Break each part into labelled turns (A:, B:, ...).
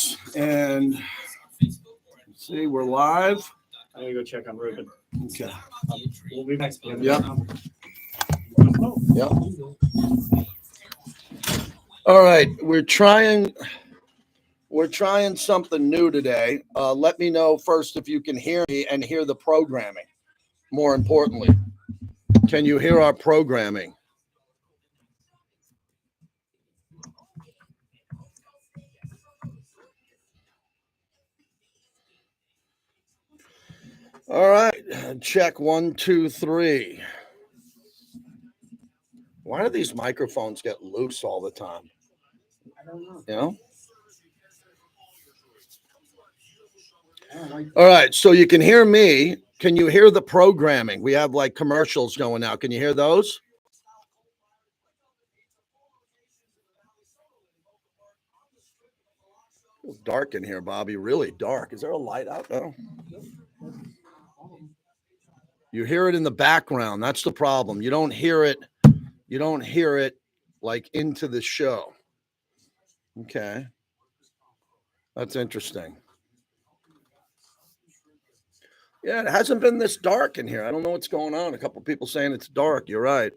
A: Yes, and see, we're live.
B: I'm gonna go check on Ruben.
A: Okay.
B: We'll be back.
A: Yep. Yep. All right, we're trying something new today. Let me know first if you can hear me and hear the programming. More importantly, can you hear our programming? All right, check 1, 2, 3. Why do these microphones get loose all the time?
B: I don't know.
A: You know? All right, so you can hear me. Can you hear the programming? We have like commercials going out. Can you hear those? It's dark in here, Bobby. Really dark. Is there a light out? No. You hear it in the background. That's the problem. You don't hear it. You don't hear it like into the show. Okay. That's interesting. Yeah, it hasn't been this dark in here. I don't know what's going on. A couple people saying it's dark. You're right.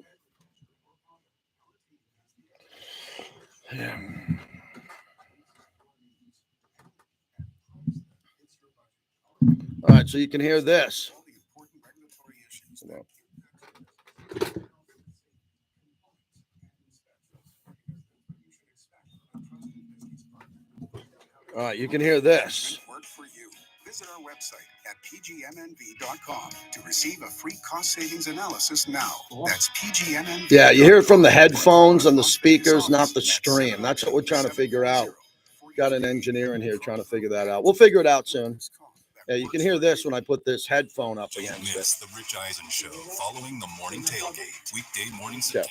A: Yeah. All right, so you can hear this. All right, you can hear this.
C: Visit our website at pgmnv.com to receive a free cost savings analysis now. That's pgmnv.
A: Yeah, you hear it from the headphones and the speakers, not the stream. That's what we're trying to figure out. Got an engineer in here trying to figure that out. We'll figure it out soon. Yeah, you can hear this when I put this headphone up against it.
C: The Rich Eisen Show following the morning tailgate. Weekday mornings.
A: Yeah.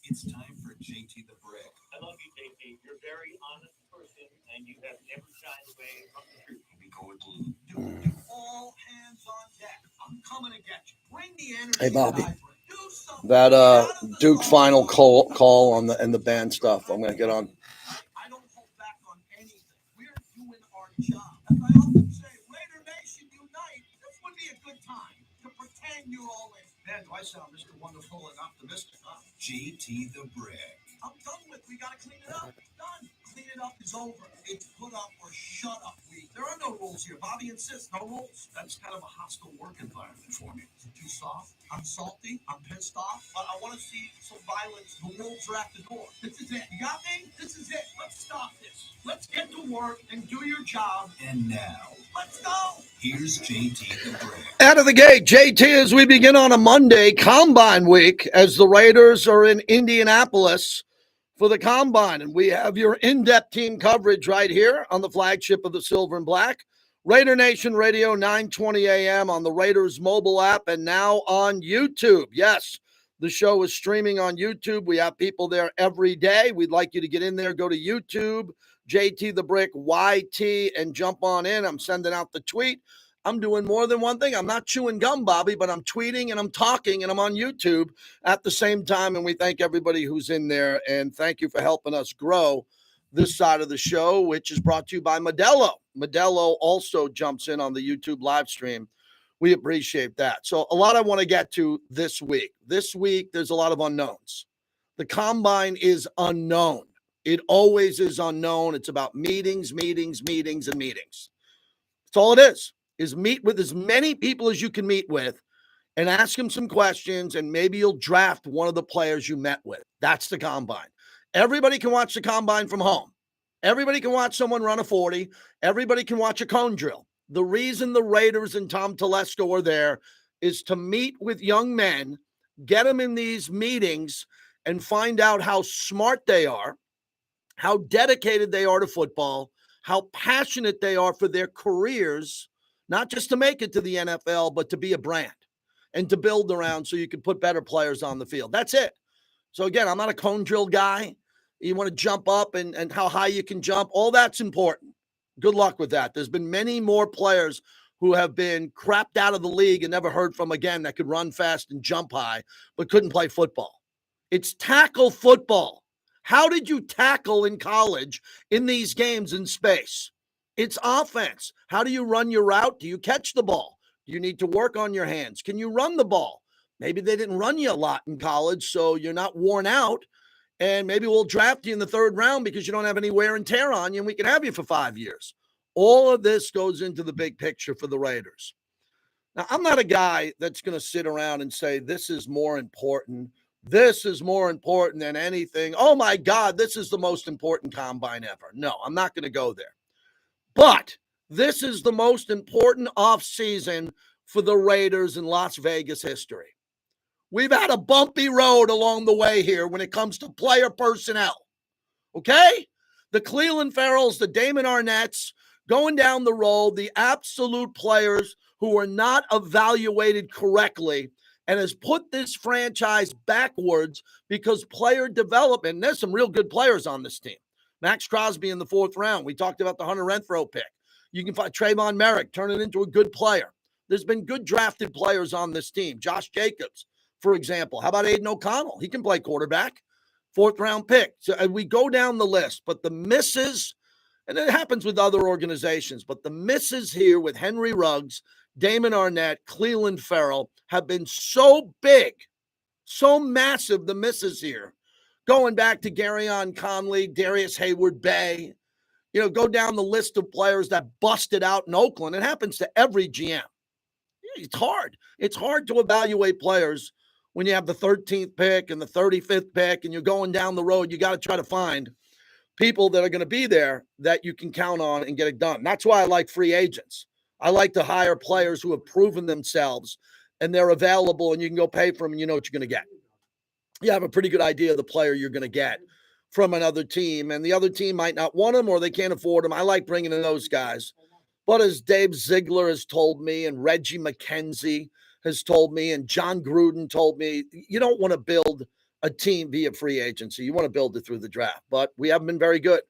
C: It's time for JT the Brick.
D: I love you, JT. You're a very honest person, and you have never shied away from the truth.
C: We go with all hands on deck. I'm coming to get you. Bring the energy.
A: Hey, Bobby. That Duke final call on the band stuff. I'm gonna get on.
C: I don't hold back on anything. We're doing our job. As I often say, Raider Nation unite. This would be a good time to pretend you're all in. Man, do I sound Mr. Wonderful and optimistic, huh? JT the Brick. I'm done with. We gotta clean it up. Done. Clean it up is over. It's put up or shut up week. There are no rules here. Bobby insists, no rules. That's kind of a hostile work environment for me. Is it too soft? I'm salty. I'm pissed off. But I want to see some violence. The wolves are at the door. This is it. You got me? This is it. Let's stop this. Let's get to work and do your job. And now, let's go. Here's JT the Brick.
A: Out of the gate, JT, as we begin on a Monday, Combine Week, as the Raiders are in Indianapolis for the Combine. And we have your in-depth team coverage right here on the flagship of the Silver and Black. Raider Nation Radio, 9:20 a.m. on the Raiders mobile app and now on YouTube. Yes, the show is streaming on YouTube. We have people there every day. We'd like you to get in there, go to YouTube, JT the Brick, YT, and jump on in. I'm sending out the tweet. I'm doing more than one thing. I'm not chewing gum, Bobby, but I'm tweeting and I'm talking and I'm on YouTube at the same time. And we thank everybody who's in there. And thank you for helping us grow this side of the show, which is brought to you by Modelo. Modelo also jumps in on the YouTube live stream. We appreciate that. So a lot I want to get to this week. This week, there's a lot of unknowns. The Combine is unknown. It always is unknown. It's about meetings, and meetings. That's all it is meet with as many people as you can meet with and ask them some questions, and maybe you'll draft one of the players you met with. That's the Combine. Everybody can watch the Combine from home. Everybody can watch someone run a 40. Everybody can watch a cone drill. The reason the Raiders and Tom Telesco are there is to meet with young men, get them in these meetings, and find out how smart they are, how dedicated they are to football, how passionate they are for their careers, not just to make it to the NFL, but to be a brand and to build around so you can put better players on the field. That's it. So again, I'm not a cone drill guy. You want to jump up and how high you can jump. All that's important. Good luck with that. There's been many more players who have been crapped out of the league and never heard from again that could run fast and jump high, but couldn't play football. It's tackle football. How did you tackle in college in these games in space? It's offense. How do you run your route? Do you catch the ball? Do you need to work on your hands? Can you run the ball? Maybe they didn't run you a lot in college, so you're not worn out. And maybe we'll draft you in the third round because you don't have any wear and tear on you, and we can have you for 5 years. All of this goes into the big picture for the Raiders. Now, I'm not a guy that's going to sit around and say, this is more important. This is more important than anything. Oh, my God, this is the most important combine ever. No, I'm not going to go there. But this is the most important offseason for the Raiders in Las Vegas history. We've had a bumpy road along the way here when it comes to player personnel. Okay? The Cleveland Farrells, the Damon Arnett's, going down the road, the absolute players who are not evaluated correctly and has put this franchise backwards because player development, there's some real good players on this team. Max Crosby in the 4th round. We talked about the Hunter Renfrow pick. You can find Trayvon Merrick, turn it into a good player. There's been good drafted players on this team. Josh Jacobs, for example. How about Aiden O'Connell? He can play quarterback. 4th round pick. So we go down the list, but the misses, and it happens with other organizations, but the misses here with Henry Ruggs, Damon Arnett, Cleveland Farrell have been so big, so massive, the misses here. Going back to Garyon Conley, Darius Hayward-Bay, go down the list of players that busted out in Oakland. It happens to every GM. It's hard. It's hard to evaluate players when you have the 13th pick and the 35th pick and you're going down the road. You got to try to find people that are going to be there that you can count on and get it done. That's why I like free agents. I like to hire players who have proven themselves and they're available and you can go pay for them and you know what you're going to get. You have a pretty good idea of the player you're going to get from another team, and the other team might not want them or they can't afford them. I like bringing in those guys. But as Dave Ziegler has told me and Reggie McKenzie has told me and John Gruden told me, you don't want to build a team via free agency. You want to build it through the draft. But we haven't been very good.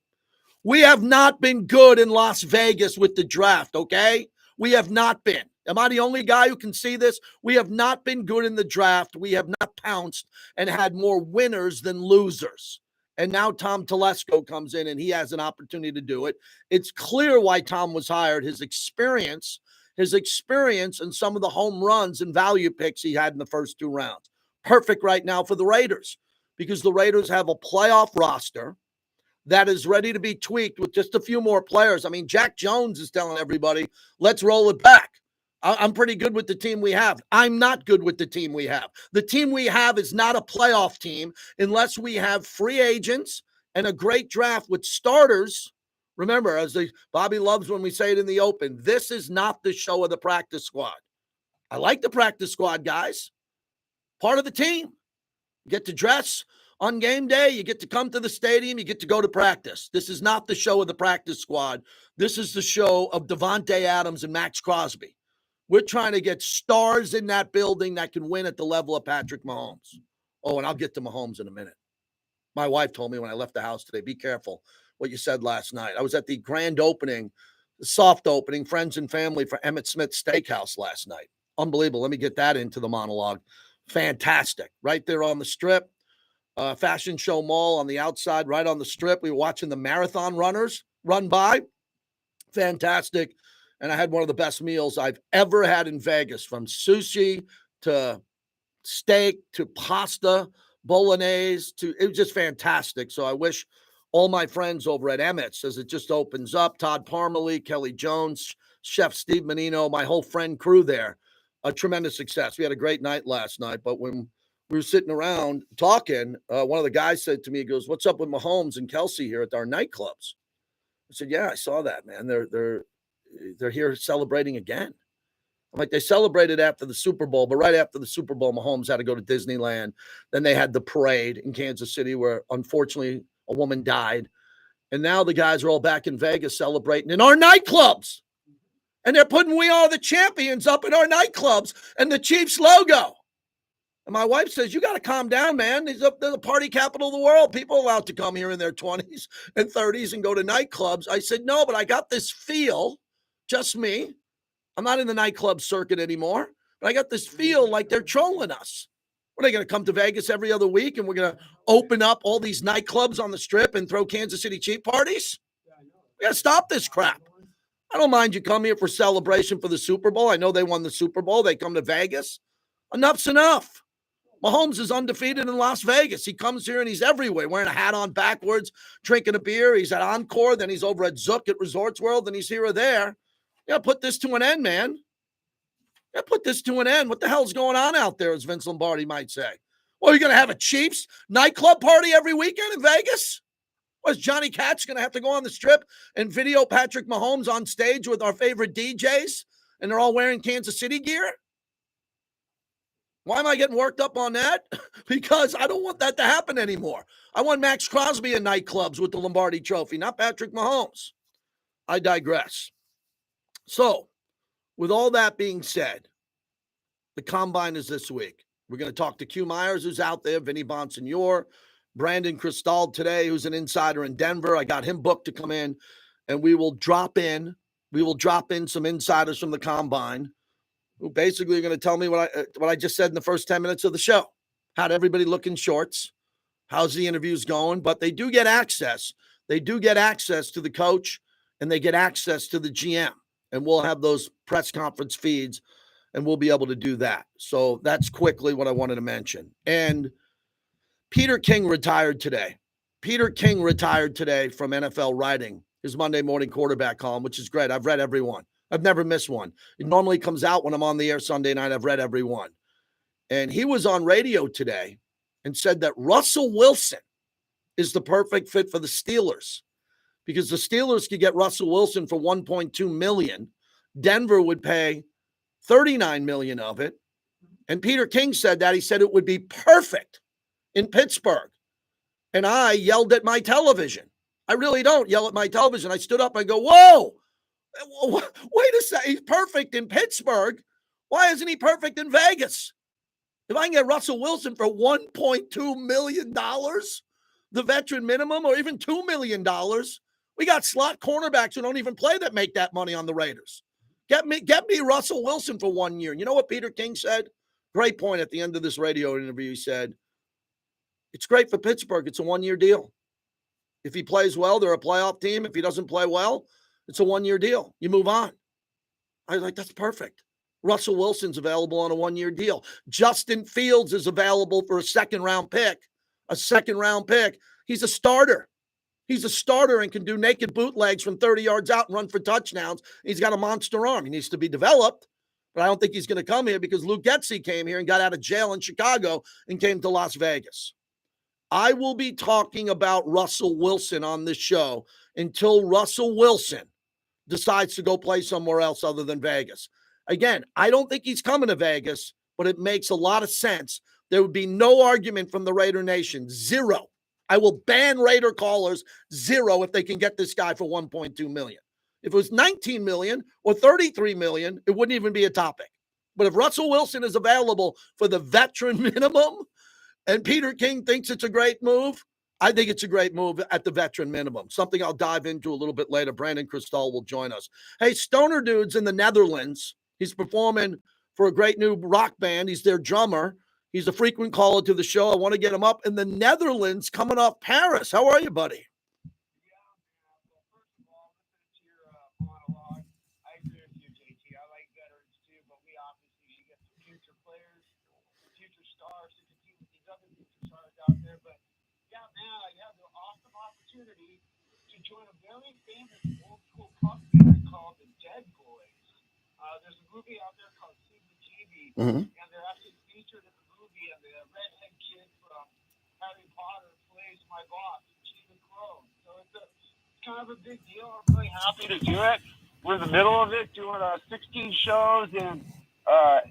A: We have not been good in Las Vegas with the draft, okay? We have not been. Am I the only guy who can see this? We have not been good in the draft. We have not pounced and had more winners than losers. And now Tom Telesco comes in and he has an opportunity to do it. It's clear why Tom was hired. His experience and some of the home runs and value picks he had in the first 2 rounds. Perfect right now for the Raiders because the Raiders have a playoff roster that is ready to be tweaked with just a few more players. I mean, Jack Jones is telling everybody, let's roll it back. I'm pretty good with the team we have. I'm not good with the team we have. The team we have is not a playoff team unless we have free agents and a great draft with starters. Remember, Bobby loves when we say it in the open, this is not the show of the practice squad. I like the practice squad guys. Part of the team. You get to dress on game day. You get to come to the stadium. You get to go to practice. This is not the show of the practice squad. This is the show of Devontae Adams and Max Crosby. We're trying to get stars in that building that can win at the level of Patrick Mahomes. Oh, and I'll get to Mahomes in a minute. My wife told me when I left the house today, be careful what you said last night. I was at the grand opening, the soft opening, friends and family for Emmett Smith Steakhouse last night. Unbelievable. Let me get that into the monologue. Fantastic. Right there on the strip. Fashion Show Mall on the outside, right on the strip. We were watching the marathon runners run by. Fantastic. And I had one of the best meals I've ever had in Vegas, from sushi to steak to pasta, bolognese it was just fantastic. So I wish all my friends over at Emmett's, as it just opens up, Todd Parmalee, Kelly Jones, Chef Steve Menino, my whole friend crew there, a tremendous success. We had a great night last night, but when we were sitting around talking, one of the guys said to me, he goes, what's up with Mahomes and Kelsey here at our nightclubs? I said, yeah, I saw that, man. They're here celebrating again. I'm like, they celebrated after the Super Bowl, but right after the Super Bowl, Mahomes had to go to Disneyland. Then they had the parade in Kansas City where, unfortunately, a woman died. And now the guys are all back in Vegas celebrating in our nightclubs. And they're putting "We Are the Champions" up in our nightclubs and the Chiefs logo. And my wife says, you got to calm down, man. They're the party capital of the world. People are allowed to come here in their 20s and 30s and go to nightclubs. I said, no, but I got this feel, just me. I'm not in the nightclub circuit anymore, but I got this feel like they're trolling us. What, are they going to come to Vegas every other week and we're going to open up all these nightclubs on the Strip and throw Kansas City cheap parties? We got to stop this crap. I don't mind you come here for celebration for the Super Bowl. I know they won the Super Bowl. They come to Vegas. Enough's enough. Mahomes is undefeated in Las Vegas. He comes here and he's everywhere, wearing a hat on backwards, drinking a beer. He's at Encore, then he's over at Zook at Resorts World, and he's here or there. Yeah, put this to an end, man. Yeah, put this to an end. What the hell's going on out there, as Vince Lombardi might say? Well, you're going to have a Chiefs nightclub party every weekend in Vegas? Was Johnny Katz going to have to go on the Strip and video Patrick Mahomes on stage with our favorite DJs, and they're all wearing Kansas City gear? Why am I getting worked up on that? Because I don't want that to happen anymore. I want Max Crosby in nightclubs with the Lombardi Trophy, not Patrick Mahomes. I digress. So, with all that being said, the Combine is this week. We're going to talk to Q Myers, who's out there, Vinny Bonsignor, Brandon Cristal today, who's an insider in Denver. I got him booked to come in, and we will drop in some insiders from the Combine who basically are going to tell me what I just said in the first 10 minutes of the show. How'd everybody look in shorts? How's the interviews going? But they do get access. They do get access to the coach, and they get access to the GM. And we'll have those press conference feeds, and we'll be able to do that. So that's quickly what I wanted to mention. And Peter King retired today. Peter King retired today from NFL writing, his Monday morning quarterback column, which is great. I've read every one. I've never missed one. It normally comes out when I'm on the air Sunday night. I've read every one. And he was on radio today and said that Russell Wilson is the perfect fit for the Steelers because the Steelers could get Russell Wilson for $1.2 million. Denver would pay $39 million of it. And Peter King said that. He said it would be perfect in Pittsburgh. And I yelled at my television. I really don't yell at my television. I stood up and go, whoa, wait a second. He's perfect in Pittsburgh. Why isn't he perfect in Vegas? If I can get Russell Wilson for $1.2 million, the veteran minimum, or even $2 million, we got slot cornerbacks who don't even play that make that money on the Raiders. Get me Russell Wilson for 1 year. You know what Peter King said? Great point at the end of this radio interview. He said, it's great for Pittsburgh. It's a 1 year deal. If he plays well, they're a playoff team. If he doesn't play well, it's a 1 year deal. You move on. I was like, that's perfect. Russell Wilson's available on a 1 year deal. Justin Fields is available for a second round pick. He's a starter. He's a starter and can do naked bootlegs from 30 yards out and run for touchdowns. He's got a monster arm. He needs to be developed, but I don't think he's going to come here because Luke Getsy came here and got out of jail in Chicago and came to Las Vegas. I will be talking about Russell Wilson on this show until Russell Wilson decides to go play somewhere else other than Vegas. Again, I don't think he's coming to Vegas, but it makes a lot of sense. There would be no argument from the Raider Nation. Zero. I will ban Raider callers. Zero if they can get this guy for $1.2 million. If it was $19 million or $33 million, it wouldn't even be a topic. But if Russell Wilson is available for the veteran minimum and Peter King thinks it's a great move, I think it's a great move at the veteran minimum. Something I'll dive into a little bit later. Brandon Cristal will join us. Hey, Stoner Dude's in the Netherlands. He's performing for a great new rock band. He's their drummer. He's a frequent caller to the show. I want to get him up in the Netherlands coming off Paris. How are you, buddy?
E: First of all, listening to your monologue, I agree with you, JT. I like veterans too, but we obviously should get some future players, some future stars to compete with these other future stars out there. But yeah, man, you have the awesome opportunity to join a very famous old school punk band called the Dead Boys. There's a movie out there called CBGB, and they're actually featured in the movie, and the redhead kid from Harry Potter plays my boss, Cheetah Crow. So it's kind of a big deal. I'm really happy to do it. We're in the middle of it, doing 16 shows in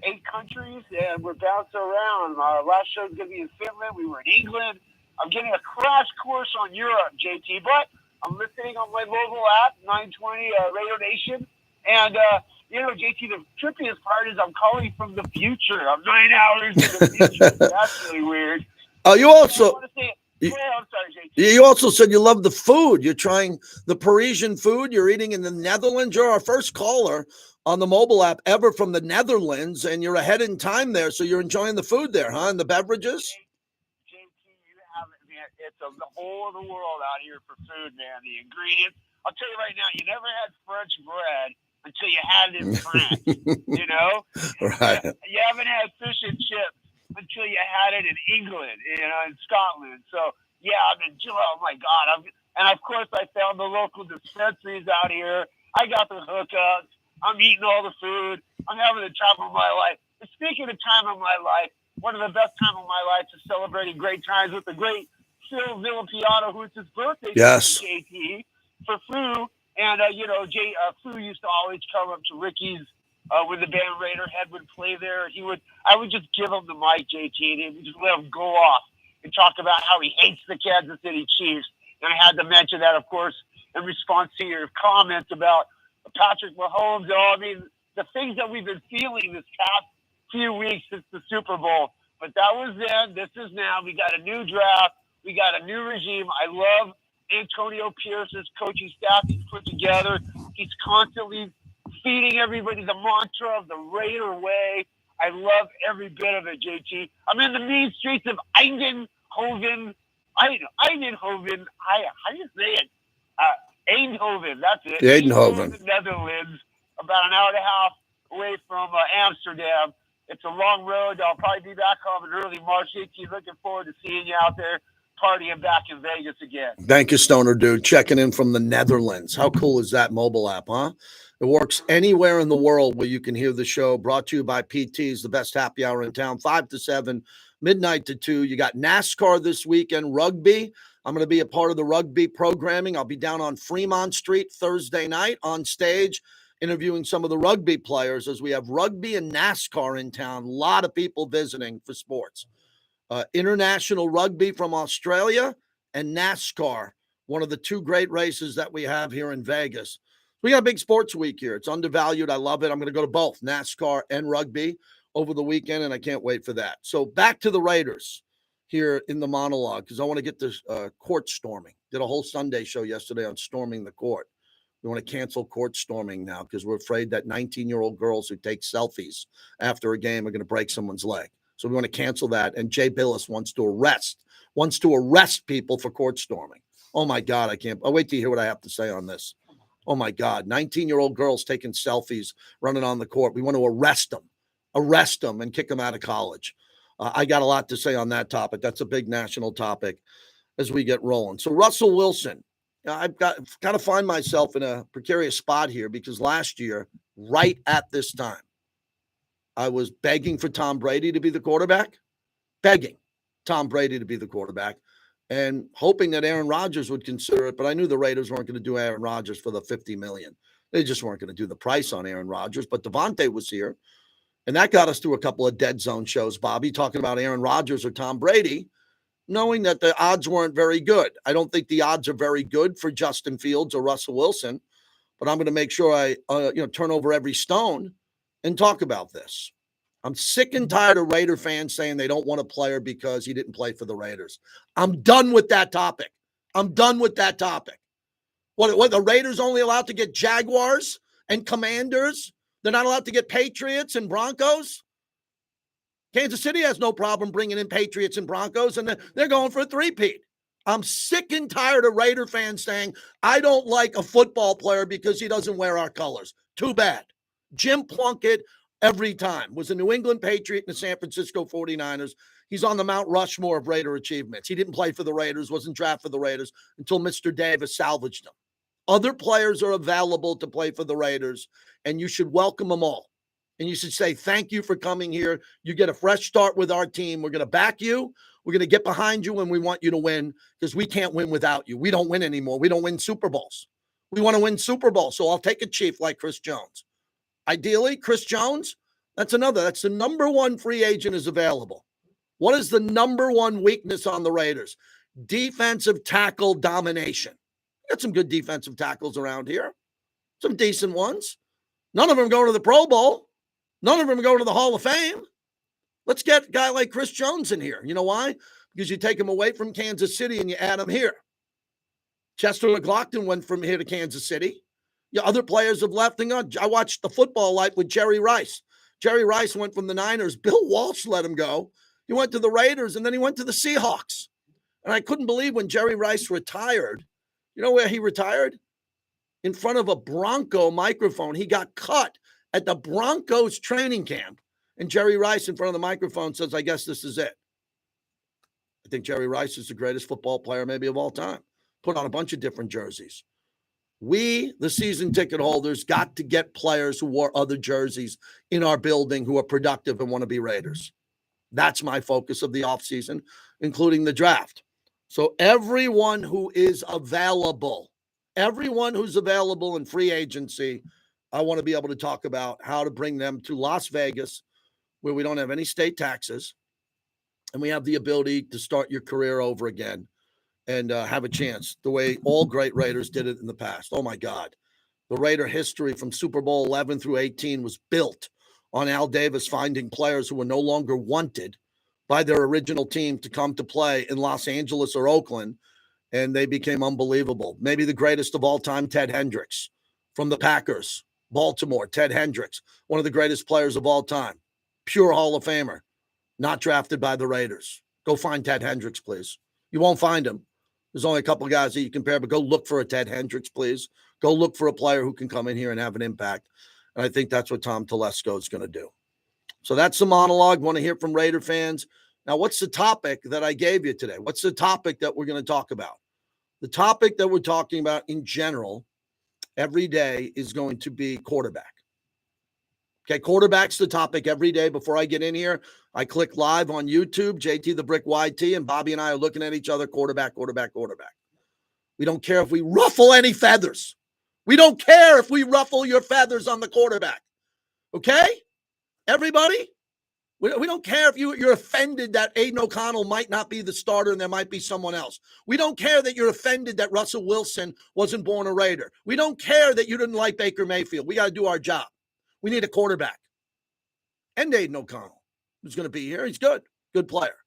E: 8 countries, and we're bouncing around. Our last show is going to be in Finland. We were in England. I'm getting a crash course on Europe, JT, but I'm listening on my mobile app, 920 Radio Nation. And JT, the trippiest part is I'm calling from the future. I'm 9 hours in the future. That's really weird.
A: You also
E: I'm sorry, JT.
A: you also said you love the food. You're trying the Parisian food. You're eating in the Netherlands. You're our first caller on the mobile app ever from the Netherlands, and you're ahead in time there. So you're enjoying the food there, huh? And the beverages.
E: JT, you have it, man. It's the whole of the world out here for food, man. The ingredients. I'll tell you right now, you never had French bread until you had it in France.
A: Right.
E: You haven't had fish and chips until you had it in England, in Scotland. So yeah, oh my God, and of course I found the local dispensaries out here. I got the hookups. I'm eating all the food. I'm having the time of my life. And speaking of time of my life, one of the best time of my life is celebrating great times with the great Phil Vilano, who it's his birthday.
A: Yes.
E: JT for Foo, and Foo used to always come up to Ricky's when the band Raiderhead would play there. I would just give him the mic, JT, and he would just let him go off and talk about how he hates the Kansas City Chiefs. And I had to mention that, of course, in response to your comments about Patrick Mahomes. The things that we've been feeling this past few weeks since the Super Bowl. But that was then. This is now. We got a new draft. We got a new regime. I love Antonio Pierce's coaching staff he's put together. He's constantly feeding everybody the mantra of the Raider way. I love every bit of it, JT. I'm in the mean streets of Eindhoven. How do you say it? Eindhoven, that's it.
A: Eindhoven,
E: Netherlands, about an hour and a half away from Amsterdam. It's a long road. I'll probably be back home in early March. JT, looking forward to seeing you out there partying back in Vegas again.
A: Thank you, Stoner Dude. Checking in from the Netherlands. How cool is that mobile app, huh? It works anywhere in the world where you can hear the show. Brought to you by PT's, the best happy hour in town, 5 to 7, midnight to 2. You got NASCAR this weekend, rugby. I'm going to be a part of the rugby programming. I'll be down on Fremont Street Thursday night on stage interviewing some of the rugby players as we have rugby and NASCAR in town. A lot of people visiting for sports. International rugby from Australia and NASCAR, one of the two great races that we have here in Vegas. We got a big sports week here. It's undervalued. I love it. I'm going to go to both NASCAR and rugby over the weekend, and I can't wait for that. So back to the Raiders here in the monologue, because I want to get this court storming. Did a whole Sunday show yesterday on storming the court. We want to cancel court storming now because we're afraid that 19-year-old girls who take selfies after a game are going to break someone's leg. So we want to cancel that. And Jay Billis wants to arrest people for court storming. Oh my God, I'll wait to hear what I have to say on this. Oh my God, 19-year-old girls taking selfies, running on the court. We want to arrest them and kick them out of college. I got a lot to say on that topic. That's a big national topic as we get rolling. So Russell Wilson, I've got to find myself in a precarious spot here because last year, right at this time, I was begging for Tom Brady to be the quarterback, and hoping that Aaron Rodgers would consider it. But I knew the Raiders weren't going to do Aaron Rodgers for the $50 million. They just weren't going to do the price on Aaron Rodgers. But Devontae was here, and that got us through a couple of dead zone shows, Bobby, talking about Aaron Rodgers or Tom Brady, knowing that the odds weren't very good. I don't think the odds are very good for Justin Fields or Russell Wilson, but I'm going to make sure I turn over every stone and talk about this. I'm sick and tired of Raider fans saying they don't want a player because he didn't play for the Raiders. I'm done with that topic. What, the Raiders only allowed to get Jaguars and Commanders? They're not allowed to get Patriots and Broncos? Kansas City has no problem bringing in Patriots and Broncos, and they're going for a three-peat. I'm sick and tired of Raider fans saying, I don't like a football player because he doesn't wear our colors. Too bad. Jim Plunkett, every time, was a New England Patriot in the San Francisco 49ers. He's on the Mount Rushmore of Raider achievements. He didn't play for the Raiders, wasn't drafted for the Raiders until Mr. Davis salvaged him. Other players are available to play for the Raiders, and you should welcome them all. And you should say, thank you for coming here. You get a fresh start with our team. We're going to back you. We're going to get behind you, and we want you to win because we can't win without you. We don't win anymore. We don't win Super Bowls. We want to win Super Bowls, so I'll take a chief like Chris Jones. Ideally, Chris Jones, that's the number one free agent is available. What is the number one weakness on the Raiders? Defensive tackle domination. Got some good defensive tackles around here. Some decent ones. None of them go to the Pro Bowl. None of them go to the Hall of Fame. Let's get a guy like Chris Jones in here. You know why? Because you take him away from Kansas City and you add him here. Chester McLaughlin went from here to Kansas City. Yeah, other players have left and gone. I watched the football life with Jerry Rice. Jerry Rice went from the Niners. Bill Walsh let him go. He went to the Raiders, and then he went to the Seahawks. And I couldn't believe when Jerry Rice retired. You know where he retired? In front of a Bronco microphone. He got cut at the Broncos training camp. And Jerry Rice in front of the microphone says, I guess this is it. I think Jerry Rice is the greatest football player maybe of all time. Put on a bunch of different jerseys. We, the season ticket holders, got to get players who wore other jerseys in our building who are productive and want to be Raiders. That's my focus of the offseason, including the draft. So everyone who is available, everyone who's available in free agency, I want to be able to talk about how to bring them to Las Vegas, where we don't have any state taxes, and we have the ability to start your career over again and have a chance the way all great Raiders did it in the past. Oh, my God. The Raider history from Super Bowl 11 through 18 was built on Al Davis finding players who were no longer wanted by their original team to come to play in Los Angeles or Oakland, and they became unbelievable. Maybe the greatest of all time, Ted Hendricks from the Packers, Baltimore. Ted Hendricks, one of the greatest players of all time, pure Hall of Famer, not drafted by the Raiders. Go find Ted Hendricks, please. You won't find him. There's only a couple of guys that you compare, but go look for a Ted Hendricks, please. Go look for a player who can come in here and have an impact. And I think that's what Tom Telesco is going to do. So that's the monologue. Want to hear from Raider fans. Now, what's the topic that I gave you today? What's the topic that we're going to talk about? The topic that we're talking about in general every day is going to be quarterback. Okay, quarterback's the topic every day. Before I get in here, I click live on YouTube, JT the Brick YT, and Bobby and I are looking at each other, quarterback. We don't care if we ruffle any feathers. We don't care if we ruffle your feathers on the quarterback. Okay? Everybody? We don't care if you're offended that Aiden O'Connell might not be the starter and there might be someone else. We don't care that you're offended that Russell Wilson wasn't born a Raider. We don't care that you didn't like Baker Mayfield. We got to do our job. We need a quarterback. And Aiden O'Connell, who's going to be here. He's good player.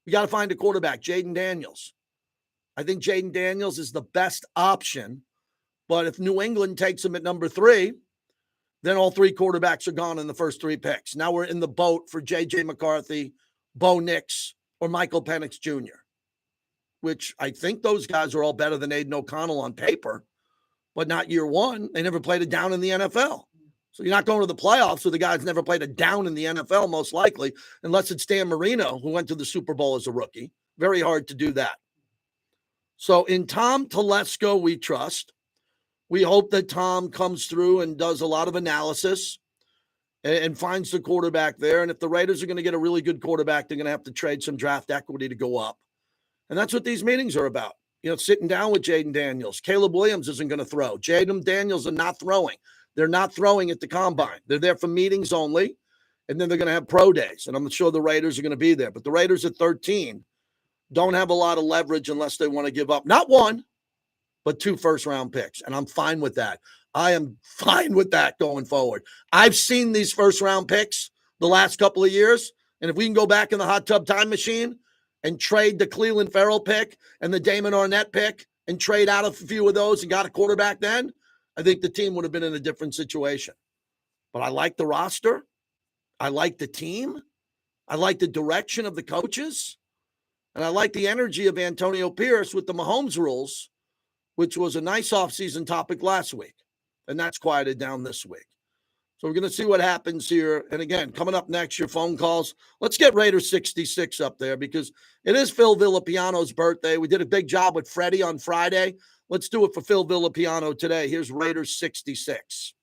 A: We got to find a quarterback, Jaden Daniels. I think Jaden Daniels is the best option, but if New England takes him at number 3, then all 3 quarterbacks are gone in the first 3 picks. Now we're in the boat for J.J. McCarthy, Bo Nix, or Michael Penix Jr., which I think those guys are all better than Aiden O'Connell on paper, but not year one. They never played a down in the NFL. So you're not going to the playoffs with the guys never played a down in the NFL, most likely, unless it's Dan Marino, who went to the Super Bowl as a rookie. Very hard to do that. So in Tom Telesco, we trust. We hope that Tom comes through and does a lot of analysis and finds the quarterback there. And if the Raiders are going to get a really good quarterback, they're going to have to trade some draft equity to go up. And that's what these meetings are about. You know, sitting down with Jaden Daniels. Caleb Williams isn't going to throw. Jaden Daniels are not throwing. They're not throwing at the combine. They're there for meetings only, and then they're going to have pro days. And I'm sure the Raiders are going to be there. But the Raiders at 13 don't have a lot of leverage unless they want to give up not 1, but 2 first-round picks. And I'm fine with that. I am fine with that going forward. I've seen these first-round picks the last couple of years, and if we can go back in the hot tub time machine and trade the Cleveland Farrell pick and the Damon Arnett pick and trade out a few of those and got a quarterback then, I think the team would have been in a different situation. But I like the roster. I like the team. I like the direction of the coaches. And I like the energy of Antonio Pierce with the Mahomes rules, which was a nice offseason topic last week. And that's quieted down this week. So we're going to see what happens here. And again, coming up next, your phone calls. Let's get Raider 66 up there because it is Phil Villapiano's birthday. We did a big job with Freddie on Friday. Let's do it for Phil Villapiano today. Here's Raiders 66.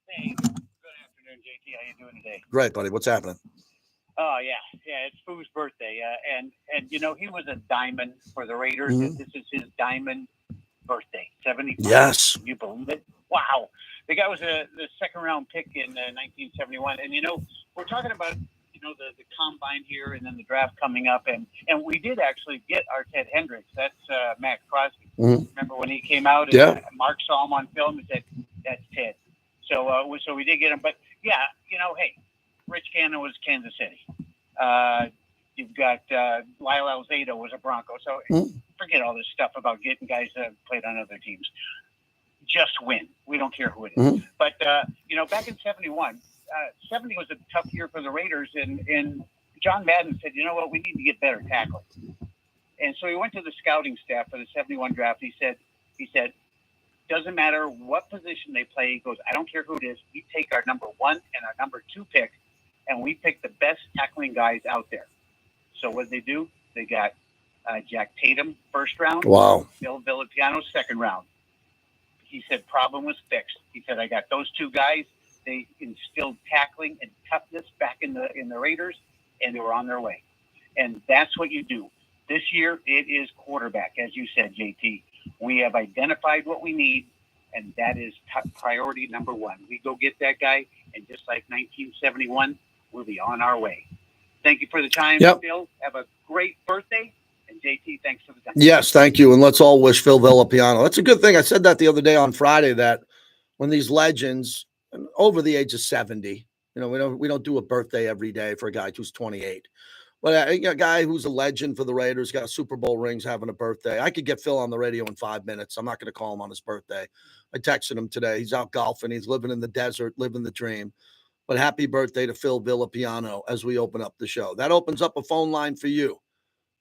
D: Hey, good afternoon, JT. How you doing today?
A: Great, buddy. What's happening?
D: Oh, yeah, it's Foo's birthday. And you know, he was a diamond for the Raiders.
A: Mhm.
D: This is his diamond birthday, 75.
A: Yes.
D: Can you believe it? Wow. The guy was the second-round pick in 1971. And, you know, we're talking about, you know, the combine here and then the draft coming up. And we did actually get our Ted Hendricks. That's Max Crosby.
A: Mhm.
D: Remember when he came out and
A: Yeah.
D: Mark saw him on film and said, that's Ted. So we did get him. But yeah, hey, Rich Gannon was Kansas City. You've got Lyle Alzado was a Bronco. So forget all this stuff about getting guys that played on other teams. Just win. We don't care who it is. But back in '71, 70 was a tough year for the Raiders, and John Madden said, you know what, we need to get better tackling. And so he went to the scouting staff for the '71 draft. He said, doesn't matter what position they play. He goes, I don't care who it is. We take our number 1 and our number 2 pick, and we pick the best tackling guys out there. So what did they do? They got Jack Tatum first round.
A: Wow.
D: Bill Villapiano second round. He said problem was fixed. He said, I got those 2 guys. They instilled tackling and toughness back in the Raiders, and they were on their way. And that's what you do. This year, it is quarterback, as you said, JT. We have identified what we need, and that is priority number 1. We go get that guy, and just like 1971, we'll be on our way. Thank you for the time, Phil. Have a great birthday. And JT, thanks for the time.
A: Yes, thank you. And let's all wish Phil Villapiano. That's a good thing. I said that the other day on Friday, that when these legends over the age of 70, we don't do a birthday every day for a guy who's 28. But a guy who's a legend for the Raiders, got Super Bowl rings, having a birthday. I could get Phil on the radio in 5 minutes. I'm not going to call him on his birthday. I texted him today. He's out golfing. He's living in the desert, living the dream. But happy birthday to Phil Villapiano as we open up the show. That opens up a phone line for you.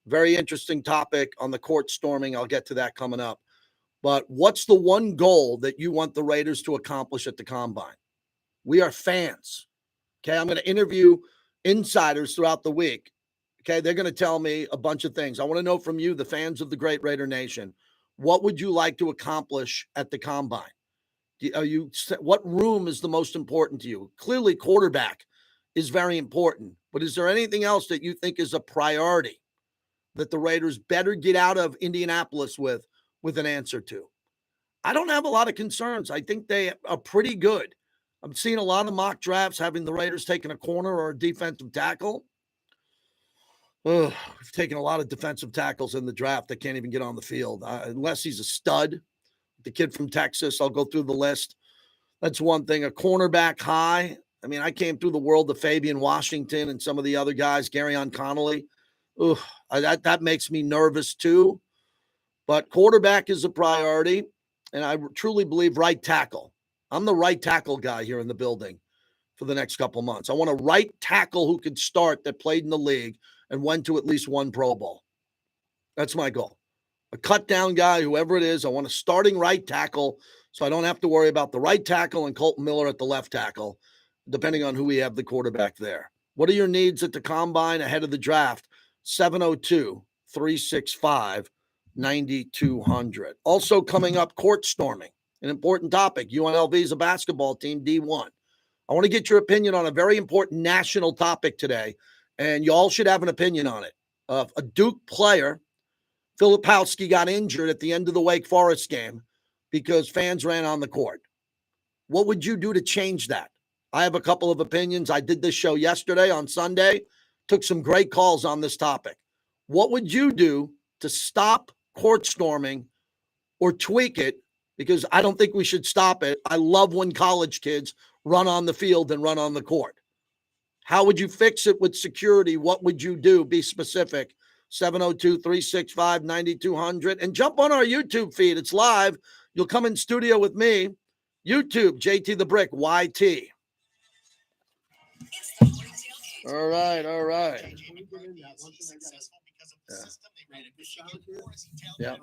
A: Very interesting topic on the court storming. I'll get to that coming up. But what's the one goal that you want the Raiders to accomplish at the Combine? We are fans. Okay, I'm going to interview insiders throughout the week. Okay, they're going to tell me a bunch of things. I want to know from you, the fans of the great Raider Nation, what would you like to accomplish at the Combine? What room is the most important to you? Clearly, quarterback is very important. But is there anything else that you think is a priority that the Raiders better get out of Indianapolis with an answer to? I don't have a lot of concerns. I think they are pretty good. I'm seeing a lot of mock drafts having the Raiders taking a corner or a defensive tackle. We've taken a lot of defensive tackles in the draft that can't even get on the field unless he's a stud. The kid from Texas, I'll go through the list. That's one thing. A cornerback high. I mean, I came through the world of Fabian Washington and some of the other guys, Garyon Connolly. That makes me nervous too. But quarterback is a priority, and I truly believe right tackle. I'm the right tackle guy here in the building for the next couple months. I want a right tackle who could start, that played in the league and went to at least one Pro Bowl. That's my goal. A cut down guy, whoever it is. I want a starting right tackle so I don't have to worry about the right tackle and Colton Miller at the left tackle, depending on who we have the quarterback there. What are your needs at the Combine ahead of the draft? 702-365-9200. Also coming up, court storming, an important topic. UNLV is a basketball team, D1. I want to get your opinion on a very important national topic today, and you all should have an opinion on it. A Duke player, Filipowski, got injured at the end of the Wake Forest game because fans ran on the court. What would you do to change that? I have a couple of opinions. I did this show yesterday on Sunday, took some great calls on this topic. What would you do to stop court storming or tweak it? Because I don't think we should stop it. I love when college kids run on the field and run on the court. How would you fix it with security? What would you do? Be specific. 702-365-9200. And jump on our YouTube feed. It's live. You'll come in studio with me. YouTube, JT the Brick, YT. All right. Yeah.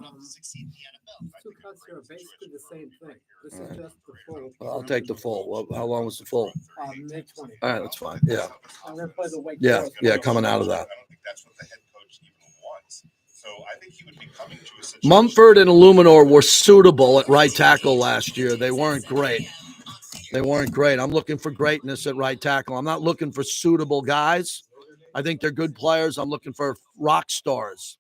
F: Two cuts here are basically the same thing. This is just the full.
A: Well, I'll take the full. Well, how long was the full?
F: Mid-20.
A: All right, that's fine. Yeah.
F: I'm going to play the Wake
A: Yeah,
F: Forest.
A: yeah, coming out of that.
G: I don't think that's what the head coach even wants. So I think he would be coming to a situation.
A: Mumford and Illuminor were suitable at right tackle last year. They weren't great. I'm looking for greatness at right tackle. I'm not looking for suitable guys. I think they're good players. I'm looking for rock stars.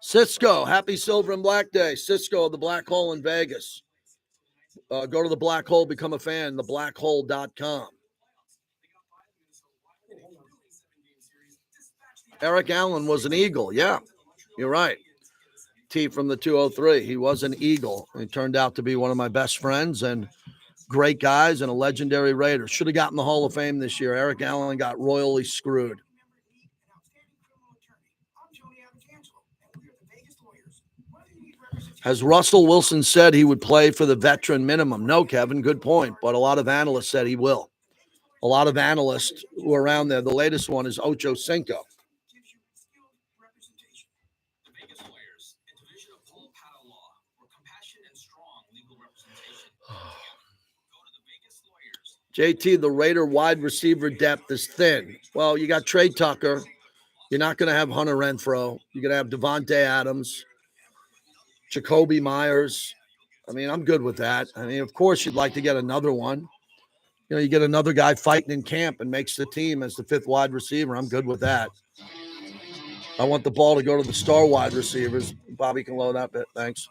A: Cisco, happy Silver and Black Day. Cisco, the Black Hole in Vegas. Go to the Black Hole, become a fan, theblackhole.com. Eric Allen was an Eagle. Yeah, you're right. T from the 203. He was an Eagle. He turned out to be one of my best friends and great guys and a legendary Raider. Should have gotten the Hall of Fame this year. Eric Allen got royally screwed. Has Russell Wilson said he would play for the veteran minimum? No, Kevin, good point. But a lot of analysts said he will. A lot of analysts who are around there. The latest one is Ocho Cinco. JT, the Raider wide receiver depth is thin. Well, you got Trey Tucker. You're not going to have Hunter Renfrow. You're going to have Devontae Adams, Jacoby Myers. I mean, I'm good with that. I mean, of course, you'd like to get another one. You know, you get another guy fighting in camp and makes the team as the fifth wide receiver. I'm good with that. I want the ball to go to the star wide receivers. Bobby can load up it. Thanks.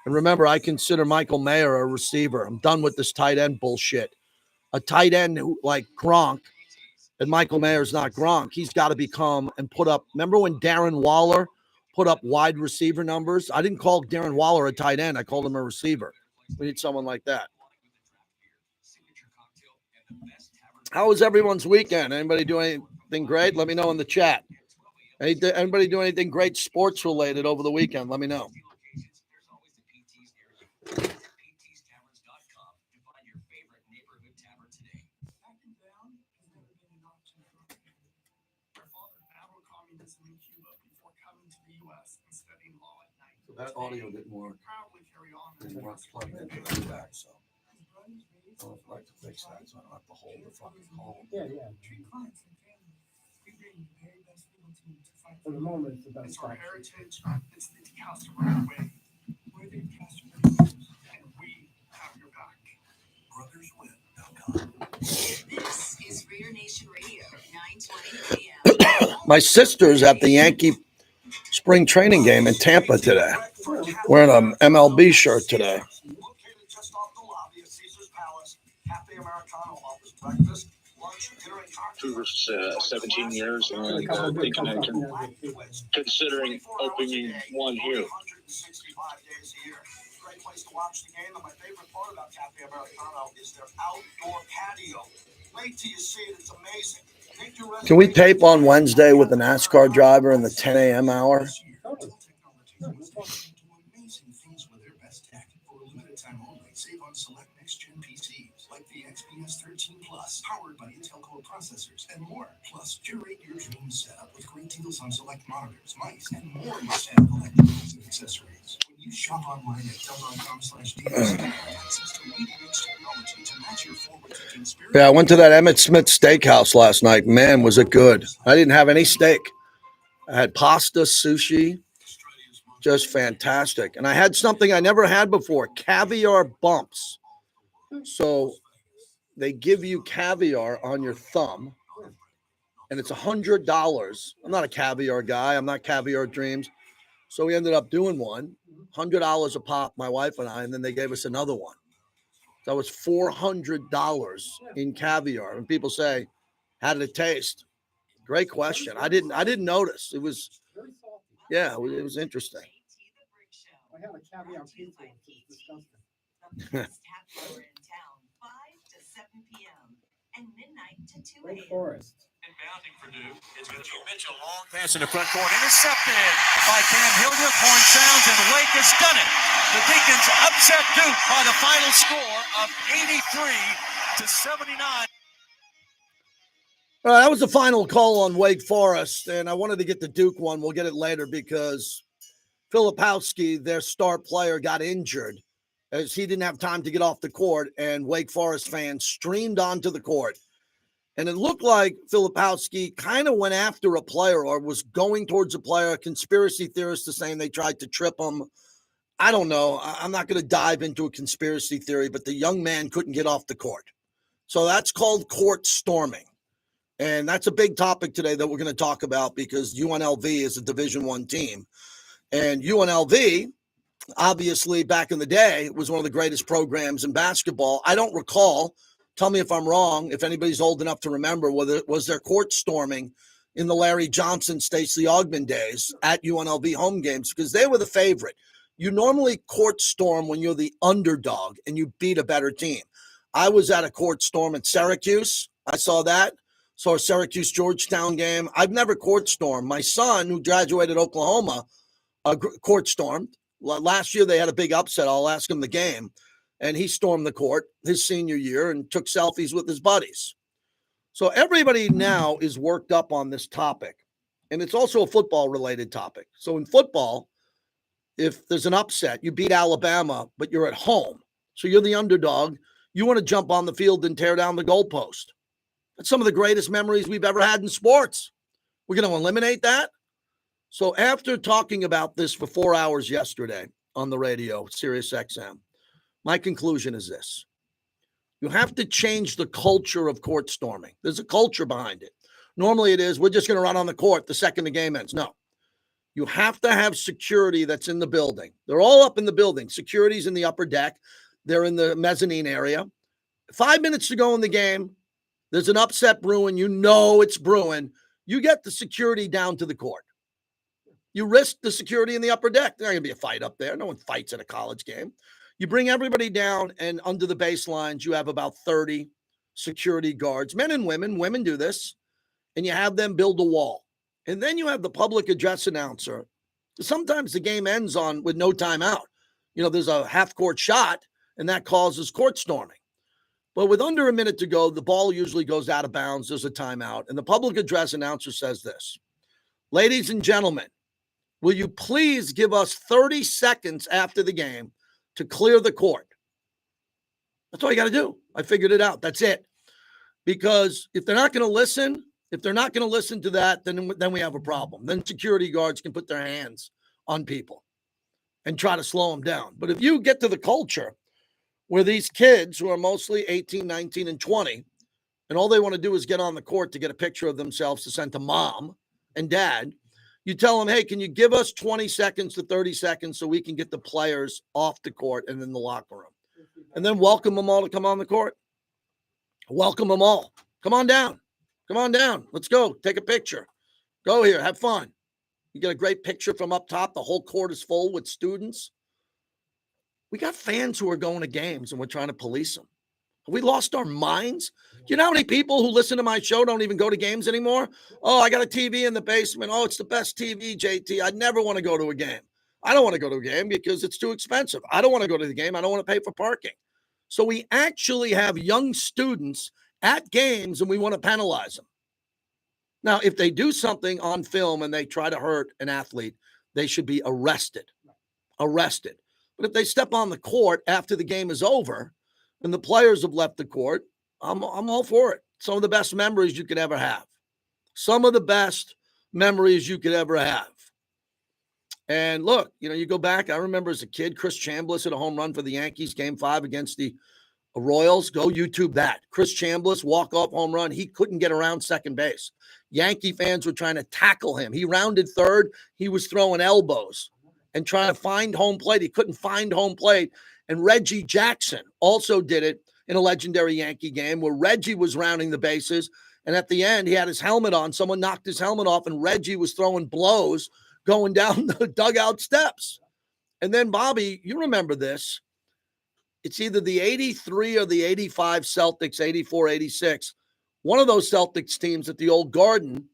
A: And remember, I consider Michael Mayer a receiver. I'm done with this tight end bullshit. A tight end who, like Gronk, and Michael Mayer's not Gronk. He's got to become and put up. Remember when Darren Waller put up wide receiver numbers? I didn't call Darren Waller a tight end. I called him a receiver. We need someone like that. How was everyone's weekend? Anybody do anything great? Let me know in the chat. Anybody do anything great sports related over the weekend? Let me know. That audio didn't work. Didn't work plugged into the back, so I would like to fix that so I don't have to hold the fucking call.
F: Yeah. For the moment, it's the best
C: It's our
F: option.
C: heritage. It's the customer way. We're the customer, and we have your back. BrothersWin.com.
H: This is Raider Nation Radio, 9:20 a.m.
A: My sister's at the Yankee spring training game in Tampa today. Wearing an MLB shirt today.
C: Located just off the lobby of Caesar's Palace, Cafe Americano offers breakfast, lunch, dinner, and cocktails.
I: For 17 years, and thinking I can, considering opening one here.
C: 365 days a year. Great place to watch the game, and my favorite part about Cafe Americano is their outdoor patio. Wait till you see it; it's amazing.
A: Can we tape on Wednesday with the NASCAR driver in the 10 a.m. hour?
C: Amazing things with their best tech. For a limited time only, save on select next-gen PCs like the XPS 13 Plus, powered by Intel Core processors, and more. Plus, curate your dream setup with great deals on select monitors, mice, and more must-have collectibles and accessories. When you shop online at Dell.com/deals, you have access to leading-edge technology to match your forward-thinking spirit.
A: Yeah, I went to that Emmett Smith Steakhouse last night. Man, was it good. I didn't have any steak. I had pasta, sushi, just fantastic. And I had something I never had before, caviar bumps. So they give you caviar on your thumb, and it's $100. I'm not a caviar guy. I'm not Caviar Dreams. So we ended up doing one, $100 a pop, my wife and I, and then they gave us another one. That was $400 in caviar. And people say, how did it taste? Great question. I didn't notice. It was, yeah, it was interesting.
F: I had a caviar pizza. It's disgusting.
H: The best happy hour in town, 5 to 7 p.m. and midnight to 2
F: Wake
H: a.m.
F: Forest.
C: Inbounding for Duke. It's
J: Mitchell. Mitchell, long pass in the front court. Intercepted by Cam Hilliard. Horn sounds, and Wake has done it. The Deacons upset Duke by the final score of 83 to 79.
A: All right, that was the final call on Wake Forest, and I wanted to get the Duke one. We'll get it later because Filipowski, their star player, got injured as he didn't have time to get off the court, and Wake Forest fans streamed onto the court. And it looked like Filipowski kind of went after a player or was going towards a player. Conspiracy theorists are saying they tried to trip him. I don't know. I'm not going to dive into a conspiracy theory, but the young man couldn't get off the court. So that's called court storming. And that's a big topic today that we're going to talk about because UNLV is a Division I team. And UNLV, obviously, back in the day, was one of the greatest programs in basketball. I don't recall, tell me if I'm wrong, if anybody's old enough to remember, whether was there court storming in the Larry Johnson, Stacey Augmon days at UNLV home games because they were the favorite. You normally court storm when you're the underdog and you beat a better team. I was at a court storm in Syracuse. I saw that. Saw a Syracuse-Georgetown game. I've never court stormed. My son, who graduated Oklahoma, court stormed. Last year they had a big upset. I'll ask him the game. And he stormed the court his senior year and took selfies with his buddies. So everybody now is worked up on this topic. And it's also a football-related topic. So in football, if there's an upset, you beat Alabama, but you're at home. So you're the underdog. You want to jump on the field and tear down the goalpost. That's some of the greatest memories we've ever had in sports. We're going to eliminate that? So after talking about this for 4 hours yesterday on the radio, Sirius XM, my conclusion is this. You have to change the culture of court storming. There's a culture behind it. Normally it is, we're just going to run on the court the second the game ends. No. You have to have security that's in the building. They're all up in the building. Security's in the upper deck. They're in the mezzanine area. 5 minutes to go in the game. There's an upset brewing. You know it's brewing. You get the security down to the court. You risk the security in the upper deck. There's not going to be a fight up there. No one fights at a college game. You bring everybody down, and under the baselines, you have about 30 security guards, men and women. Women do this. And you have them build a wall. And then you have the public address announcer. Sometimes the game ends with no timeout. You know, there's a half-court shot, and that causes court storming. But with under a minute to go, the ball usually goes out of bounds. There's a timeout. And the public address announcer says this. Ladies and gentlemen, will you please give us 30 seconds after the game to clear the court? That's all you got to do. I figured it out. That's it. Because if they're not going to listen, to that, then we have a problem. Then security guards can put their hands on people and try to slow them down. But if you get to the culture where these kids who are mostly 18, 19, and 20, and all they want to do is get on the court to get a picture of themselves to send to mom and dad, you tell them, hey, can you give us 20 seconds to 30 seconds so we can get the players off the court and in the locker room? And then welcome them all to come on the court. Welcome them all. Come on down. Come on down. Let's go. Take a picture. Go here. Have fun. You get a great picture from up top. The whole court is full with students. We got fans who are going to games and we're trying to police them. Have we lost our minds? Do you know how many people who listen to my show don't even go to games anymore? Oh, I got a TV in the basement. Oh, it's the best TV, JT. I never want to go to a game. I don't want to go to a game because it's too expensive. I don't want to go to the game. I don't want to pay for parking. So we actually have young students at games and we want to penalize them. Now, if they do something on film and they try to hurt an athlete, they should be arrested. But if they step on the court after the game is over and the players have left the court, I'm all for it. Some of the best memories you could ever have. And look, you go back. I remember as a kid, Chris Chambliss hit a home run for the Yankees, Game 5 against the Royals. Go YouTube that. Chris Chambliss, walk-off home run. He couldn't get around second base. Yankee fans were trying to tackle him. He rounded third. He was throwing elbows and trying to find home plate. He couldn't find home plate. And Reggie Jackson also did it in a legendary Yankee game where Reggie was rounding the bases. And at the end, he had his helmet on. Someone knocked his helmet off, and Reggie was throwing blows going down the dugout steps. And then, Bobby, you remember this. It's either the 83 or the 85 Celtics, 84, 86. One of those Celtics teams at the old Garden,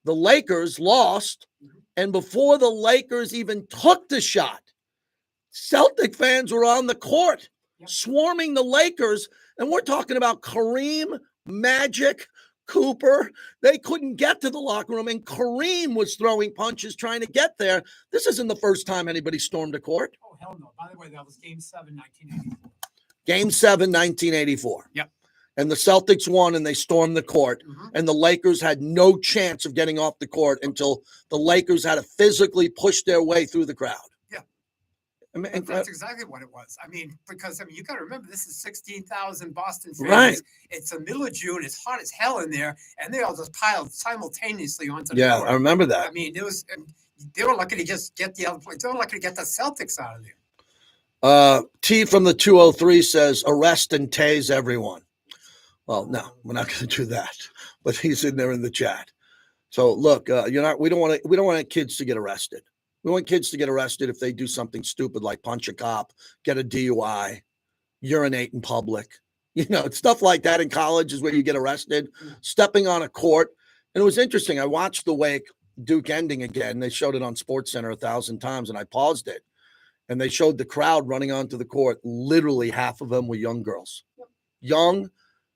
A: the Lakers lost. And before the Lakers even took the shot, Celtic fans were on the court swarming the Lakers. And we're talking about Kareem, Magic, Cooper. They couldn't get to the locker room, and Kareem was throwing punches trying to get there. This isn't the first time anybody stormed a court.
F: Oh, hell no. By the way, that was Game 7, 1984.
A: Game 7, 1984.
F: Yep.
A: And the Celtics won, and they stormed the court. Mm-hmm. And the Lakers had no chance of getting off the court until the Lakers had to physically push their way through the crowd.
F: Yeah.
A: I mean,
F: that's exactly what it was. Because you got to remember, this is 16,000 Boston fans.
A: Right.
F: It's the middle of June. It's hot as hell in there, and they all just piled simultaneously onto the court.
A: I remember that.
F: They were lucky to just get the other place. They were lucky to get the Celtics out of there.
A: T from the 203 says, arrest and tase everyone. Well, no, we're not going to do that. But he's in there in the chat. So look, we don't want kids to get arrested. We want kids to get arrested if they do something stupid like punch a cop, get a DUI, urinate in public. Stuff like that in college is where you get arrested, stepping on a court. And it was interesting. I watched the Wake Duke ending again. They showed it on SportsCenter 1,000 times, and I paused it. And they showed the crowd running onto the court. Literally half of them were young girls. Young,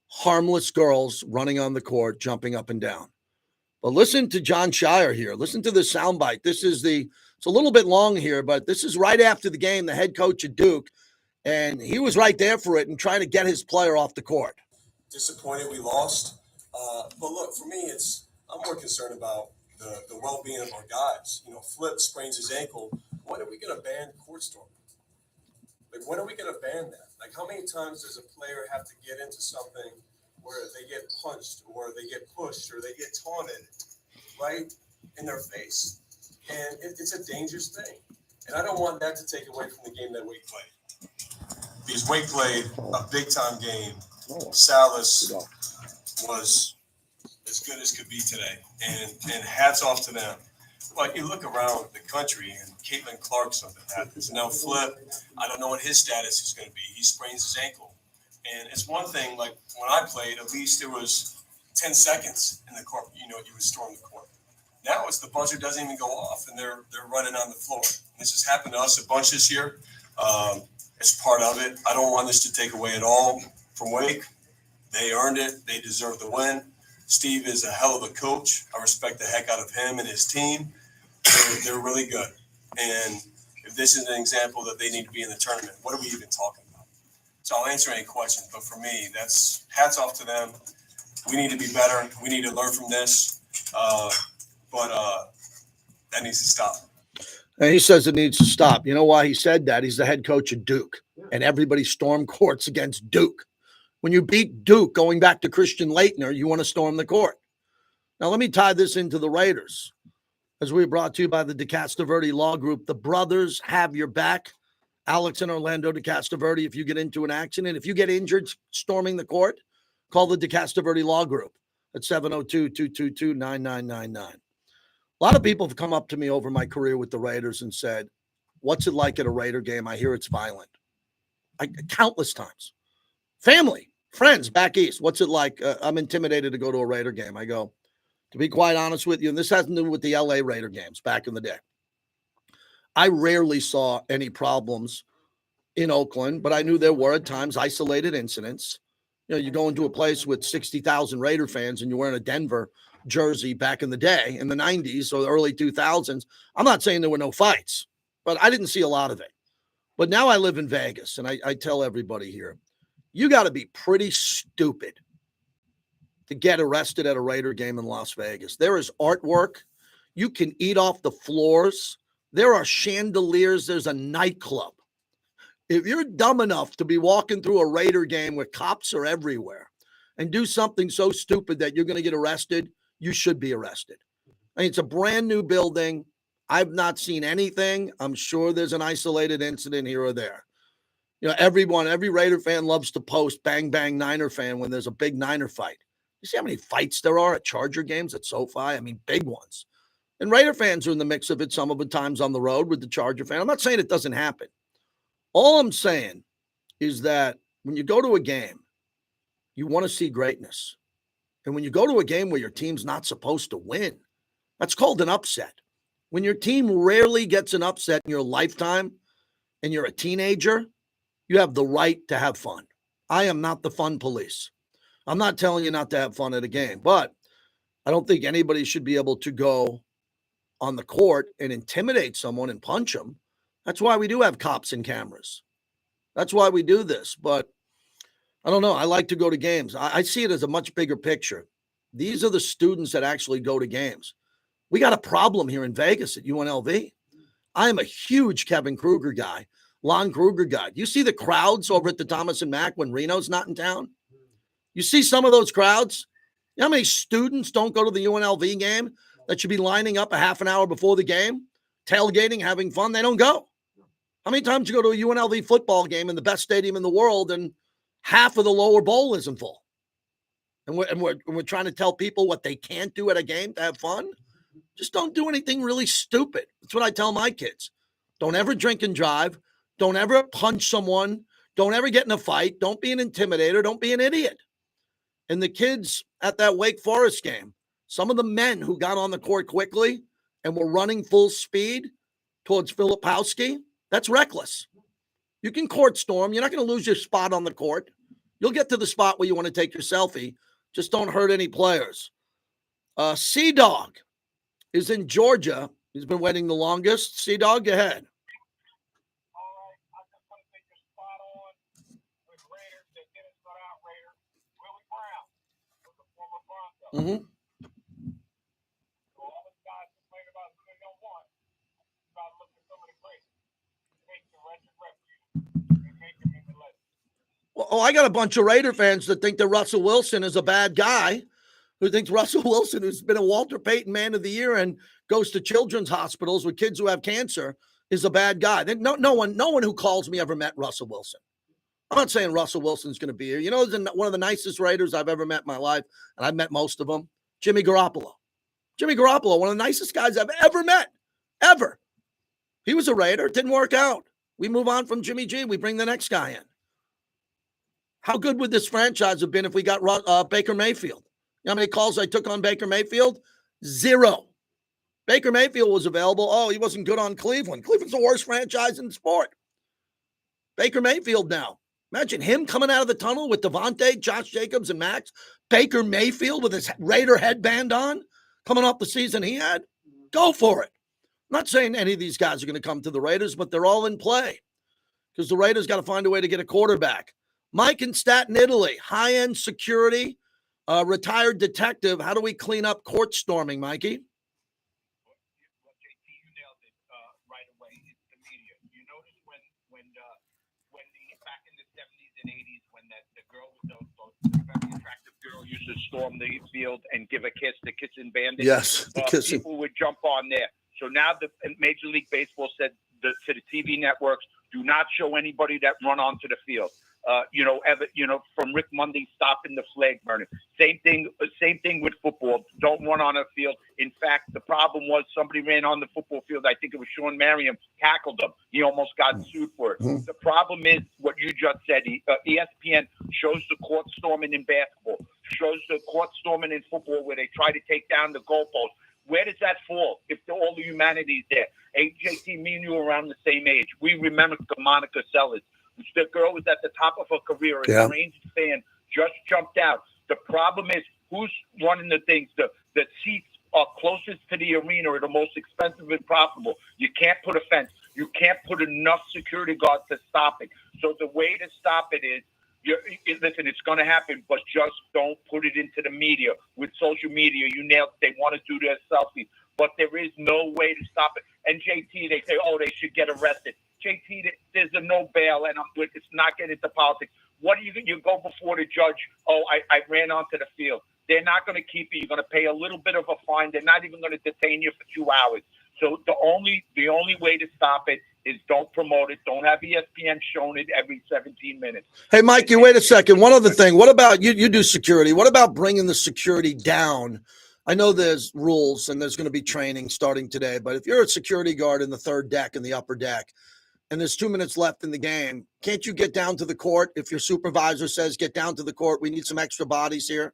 A: harmless girls running on the court, jumping up and down. But listen to John Shire here. Listen to the soundbite. It's a little bit long here, but this is right after the game, the head coach at Duke. And he was right there for it and trying to get his player off the court.
K: Disappointed we lost. But look, for me, I'm more concerned about the well-being of our guys. Flip sprains his ankle. When are we going to ban court storming? Like, when are we going to ban that? Like, how many times does a player have to get into something where they get punched or they get pushed or they get taunted right in their face? And it's a dangerous thing. And I don't want that to take away from the game that Wake played. Because Wake played a big-time game. Salas was as good as could be today. And hats off to them. Like, you look around the country and Caitlin Clark, something happens. Now Flip, I don't know what his status is going to be. He sprains his ankle. And it's one thing, like when I played, at least there was 10 seconds in the court, you would storm the court. Now it's the buzzer doesn't even go off and they're running on the floor. This has happened to us a bunch this year. It's part of it. I don't want this to take away at all from Wake. They earned it. They deserve the win. Steve is a hell of a coach. I respect the heck out of him and his team. They're really good. And if this is an example that they need to be in the tournament, what are we even talking about? So I'll answer any questions. But for me, that's hats off to them. We need to be better. We need to learn from this. But that needs to stop.
A: And he says it needs to stop. You know why he said that? He's the head coach of Duke, and everybody stormed courts against Duke. When you beat Duke, going back to Christian Laettner, you want to storm the court. Now, let me tie this into the Raiders. As we brought to you by the DeCastroverde Law Group, the brothers have your back. Alex and Orlando DeCastroverde, if you get into an accident, if you get injured storming the court, call the DeCastroverde Law Group at 702-222-9999. A lot of people have come up to me over my career with the Raiders and said, what's it like at a Raider game? I hear it's violent. Countless times. Family, friends back east, what's it like? I'm intimidated to go to a Raider game. I go, to be quite honest with you, and this has to do with the LA Raider games back in the day. I rarely saw any problems in Oakland, but I knew there were at times isolated incidents. You go into a place with 60,000 Raider fans and you're wearing a Denver jersey back in the day, in the 90s or the early 2000s. I'm not saying there were no fights, but I didn't see a lot of it. But now I live in Vegas, and I tell everybody here, you got to be pretty stupid to get arrested at a Raider game in Las Vegas. There is artwork. You can eat off the floors. There are chandeliers. There's a nightclub. If you're dumb enough to be walking through a Raider game where cops are everywhere and do something so stupid that you're going to get arrested, you should be arrested. I mean, it's a brand new building. I've not seen anything. I'm sure there's an isolated incident here or there. Every Raider fan loves to post bang, bang, Niner fan when there's a big Niner fight. You see how many fights there are at Charger games at SoFi? I mean, big ones. And Raider fans are in the mix of it some of the times on the road with the Charger fan. I'm not saying it doesn't happen. All I'm saying is that when you go to a game, you want to see greatness. And when you go to a game where your team's not supposed to win, that's called an upset. When your team rarely gets an upset in your lifetime and you're a teenager, you have the right to have fun. I am not the fun police. I'm not telling you not to have fun at a game, but I don't think anybody should be able to go on the court and intimidate someone and punch them. That's why we do have cops and cameras. That's why we do this. But I don't know. I like to go to games. I see it as a much bigger picture. These are the students that actually go to games. We got a problem here in Vegas at UNLV. I am a huge Kevin Kruger guy, Lon Kruger guy. You see the crowds over at the Thomas and Mack when Reno's not in town? You see some of those crowds? You know how many students don't go to the UNLV game that should be lining up a half an hour before the game, tailgating, having fun? They don't go. How many times you go to a UNLV football game in the best stadium in the world and half of the lower bowl isn't full? And we're trying to tell people what they can't do at a game to have fun? Just don't do anything really stupid. That's what I tell my kids. Don't ever drink and drive. Don't ever punch someone. Don't ever get in a fight. Don't be an intimidator. Don't be an idiot. And the kids at that Wake Forest game, some of the men who got on the court quickly and were running full speed towards Filipowski, that's reckless. You can court storm. You're not going to lose your spot on the court. You'll get to the spot where you want to take your selfie. Just don't hurt any players. Sea-Dog is in Georgia. He's been waiting the longest. Sea-Dog, go ahead. Mm-hmm. Well, I got a bunch of Raider fans that think that Russell Wilson is a bad guy, who thinks Russell Wilson, who's been a Walter Payton Man of the Year and goes to children's hospitals with kids who have cancer, is a bad guy. No one who calls me ever met Russell Wilson. I'm not saying Russell Wilson's going to be here. You know, one of the nicest Raiders I've ever met in my life, and I've met most of them, Jimmy Garoppolo. Jimmy Garoppolo, one of the nicest guys I've ever met, ever. He was a Raider. It didn't work out. We move on from Jimmy G. We bring the next guy in. How good would this franchise have been if we got Baker Mayfield? You know how many calls I took on Baker Mayfield? 0. Baker Mayfield was available. Oh, he wasn't good on Cleveland. Cleveland's the worst franchise in the sport. Baker Mayfield now. Imagine him coming out of the tunnel with Devontae, Josh Jacobs, and Max. Baker Mayfield with his Raider headband on, coming off the season he had. Go for it. I'm not saying any of these guys are going to come to the Raiders, but they're all in play because the Raiders got to find a way to get a quarterback. Mike in Staten, Italy, high-end security, retired detective. How do we clean up court storming, Mikey?
L: Used to storm the field and give a kiss, the kissing bandit.
A: Yes, the kissing.
L: People would jump on there. So now the Major League Baseball said to the TV networks, do not show anybody that run onto the field. From Rick Monday stopping the flag burning. Same thing with football. Don't run on a field. In fact, the problem was somebody ran on the football field. I think it was Sean Merriam, tackled him. He almost got sued for it. Mm-hmm. The problem is what you just said. ESPN shows the court storming in basketball, shows the court storming in football where they try to take down the goalpost. Where does that fall if all the humanity's there? JT, me and you are around the same age. We remember Monica Sellers. The girl was at the top of her career. A strange fan just jumped out. The problem is who's running the things. The seats are closest to the arena are the most expensive and profitable. You can't put a fence. You can't put enough security guards to stop it. So the way to stop it is, listen, it's going to happen, but just don't put it into the media. With social media, you nailed it. They want to do their selfies, but there is no way to stop it. And JT, they say, oh, they should get arrested. JT, there's a no bail, and it's not getting into politics. What do you go before the judge? Oh, I ran onto the field. They're not going to keep you. You're going to pay a little bit of a fine. They're not even going to detain you for 2 hours. So the only way to stop it is don't promote it. Don't have ESPN showing it every 17 minutes.
A: Hey, Mike, you wait a second. One other thing. What about you do security? What about bringing the security down? I know there's rules and there's going to be training starting today, but if you're a security guard in the third deck and the upper deck, and there's 2 minutes left in the game, can't you get down to the court if your supervisor says, get down to the court, we need some extra bodies here?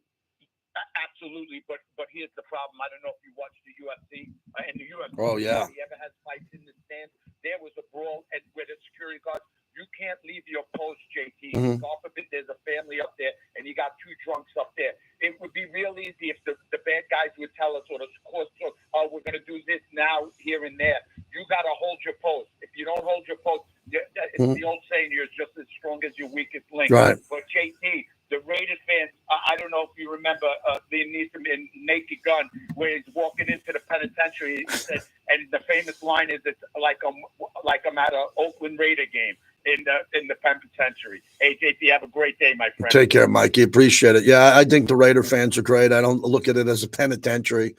L: Absolutely, but here's the problem. I don't know if you watch the UFC. And the UFC,
A: oh, yeah.
L: If you ever had fights in the stands, there was a brawl where the security guards, you can't leave your post, JT. Mm-hmm. God forbid there's a family up there and you got 2 drunks up there. It would be real easy if the bad guys would tell us, or the court, oh, we're going to do this now, here and there. You got to hold your post. If you don't hold your post, it's the old saying, you're just as strong as your weakest link.
A: Right.
L: But JT, the Raiders fans, I don't know if you remember Liam Neeson in Naked Gun, where he's walking into the penitentiary. He said, and the famous line is, "It's like I'm at an Oakland Raider game in the penitentiary." Hey, JT, have a great day, my friend.
A: Take care, Mikey. Appreciate it. Yeah, I think the Raider fans are great. I don't look at it as a penitentiary.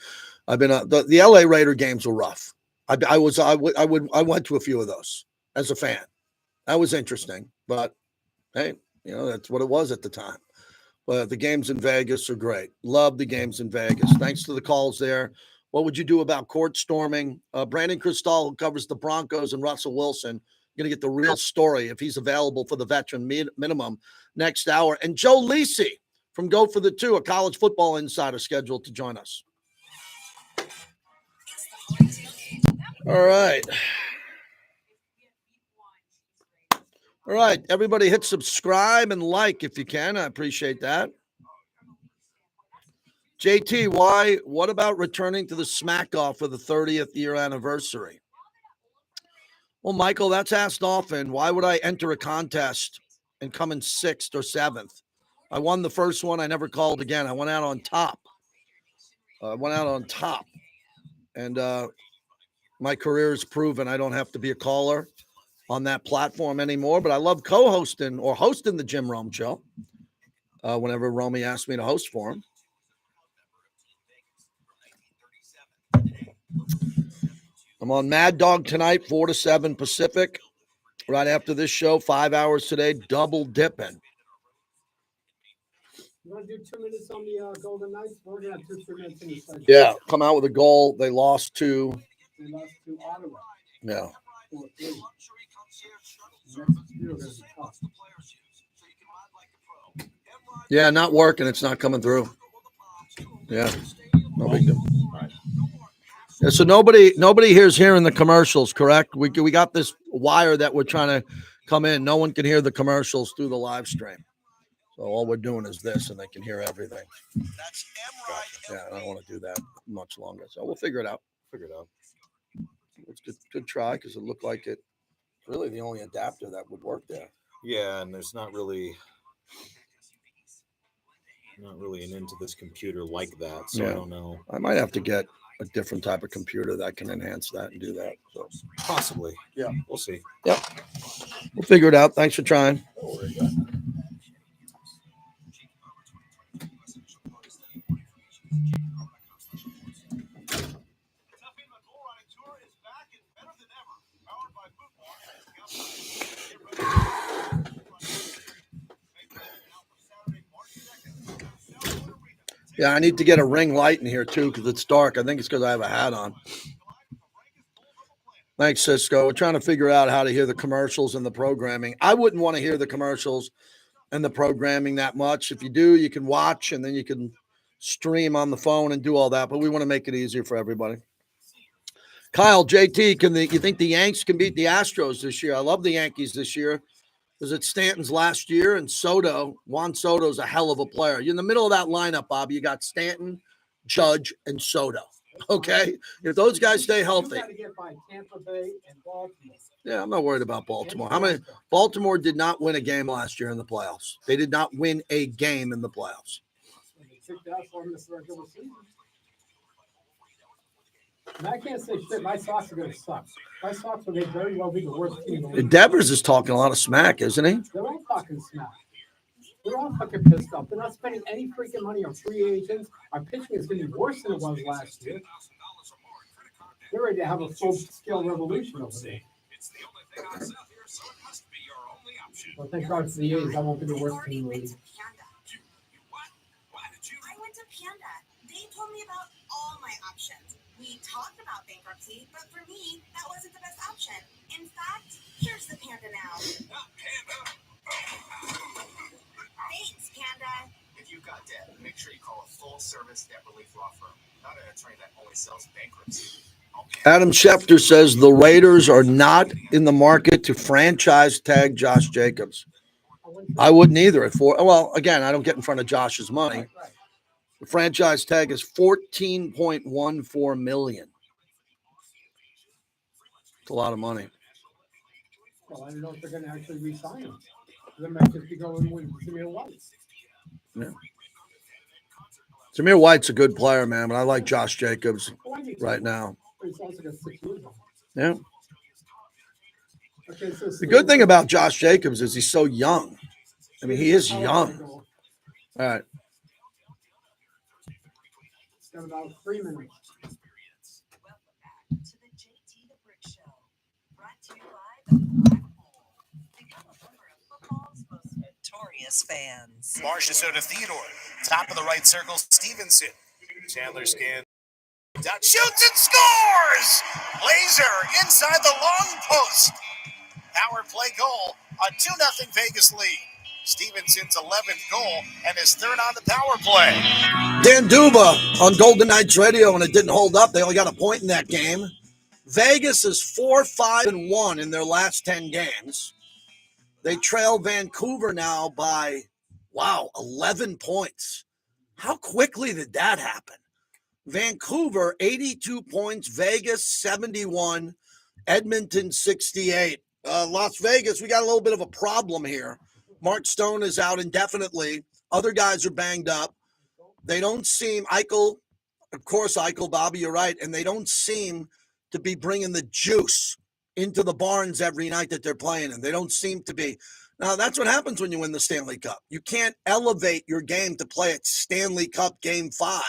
A: I've been the LA Raider games were rough. I went to a few of those as a fan. That was interesting, but hey, that's what it was at the time. But the games in Vegas are great. Love the games in Vegas. Thanks to the calls there. What would you do about court storming? Brandon Cristal, who covers the Broncos, and Russell Wilson. You're going to get the real story if he's available for the veteran minimum next hour. And Joe Lisi from Go for the Two, a college football insider, scheduled to join us. All right. All right. Everybody hit subscribe and like if you can. I appreciate that. JT, what about returning to the Smack Off for the 30th year anniversary? Well, Michael, that's asked often. Why would I enter a contest and come in 6th or 7th? I won the first one. I never called again. I went out on top. And my career is proven I don't have to be a caller on that platform anymore. But I love co-hosting or hosting the Jim Rome Show whenever Romey asked me to host for him. I'm on Mad Dog tonight, 4 to 7 Pacific. Right after this show, 5 hours today, double dipping.
F: You want to do 2 minutes on the Golden Knights? We're going to have 2 minutes in the segment.
A: Yeah, come out with a goal. They lost to
F: Ottawa.
A: Yeah.
F: 4-3.
A: Yeah, not working. It's not coming through. Yeah, no big deal. Yeah, so nobody here's hearing the commercials, correct? We got this wire that we're trying to come in. No one can hear the commercials through the live stream. So all we're doing is this, and they can hear everything. Yeah, I don't want to do that much longer. So we'll figure it out. It's good try because it looked like it's really the only adapter that would work there.
M: Yeah, and there's not really an into this computer like that, so I don't know.
A: I might have to get a different type of computer that can enhance that and do that. So
M: possibly.
A: Yeah.
M: We'll see.
A: Yep. We'll figure it out. Thanks for trying. Yeah, I need to get a ring light in here too because it's dark. I think it's because I have a hat on. Thanks, Cisco. We're trying to figure out how to hear the commercials and the programming. I wouldn't want to hear the commercials and the programming that much. If you do, you can watch and then you can stream on the phone and do all that. But we want to make it easier for everybody. Kyle, JT, you think the Yanks can beat the Astros this year? I love the Yankees this year because it's Stanton's last year, and Juan Soto's a hell of a player. You're in the middle of that lineup, Bob. You got Stanton, Judge, and Soto. Okay? If those guys stay healthy.
F: You got to get by Tampa Bay and Baltimore.
A: Yeah, I'm not worried about Baltimore. Baltimore did not win a game last year in the playoffs. They did not win a game in the playoffs.
F: And I can't say shit. My Sox are going to suck. My Sox will very well be the worst team in the league.
A: Devers is talking a lot of smack, isn't he?
F: They're all talking smack. They're all fucking pissed off. They're not spending any freaking money on free agents. Our pitching is going to be worse than it was last year. They're ready to have a full-scale revolution over there. Well, thank God for the A's. I won't be the worst team in the league.
H: I went to Panda. They told me about all my options. We talked about bankruptcy, but for me, that wasn't the best option. In fact, here's the Panda now. Thanks, Panda.
N: If you've got debt, make sure you call a full-service debt relief law firm, not an attorney that only sells bankruptcy.
A: Adam Schefter says the Raiders are not in the market to franchise tag Josh Jacobs. I wouldn't either. Well, again, I don't get in front of Josh's money. The franchise tag is $14.14 million. It's a lot of money.
F: Well, I don't know if they're going to actually re-sign him. They might just be going with Zamir White.
A: Yeah. Zamir White's a good player, man, but I like Josh Jacobs right now.
F: He's also got 6 years on.
A: Yeah.
F: Okay, so
A: The good thing about Josh Jacobs is he's so young. I mean, he is young. All right.
F: It's got about 3 minutes.
H: Welcome back to the JT the Brick Show. Brought to you by the Black Hole. Become a member of football's most notorious fans.
J: Marcia Soda Theodore. Top of the right circle, Stevenson. Chandler scans. Shoots and scores! Laser inside the long post.
O: power play goal, a 2-0 Vegas lead. Stevenson's 11th goal and his third on the power play.
A: Dan Duba on Golden Knights Radio, and it didn't hold up. They only got a point in that game. Vegas is 4-5-1 in their last 10 games. They trail Vancouver now by, 11 points. How quickly did that happen? Vancouver, 82 points. Vegas, 71. Edmonton, 68. Las Vegas, we got a little bit of a problem here. Mark Stone is out indefinitely. Other guys are banged up. They don't seem, Eichel, Bobby, you're right, and they don't seem to be bringing the juice into the barns every night that they're playing in. They don't seem to be. Now, that's what happens when you win the Stanley Cup. You can't elevate your game to play at Stanley Cup Game 5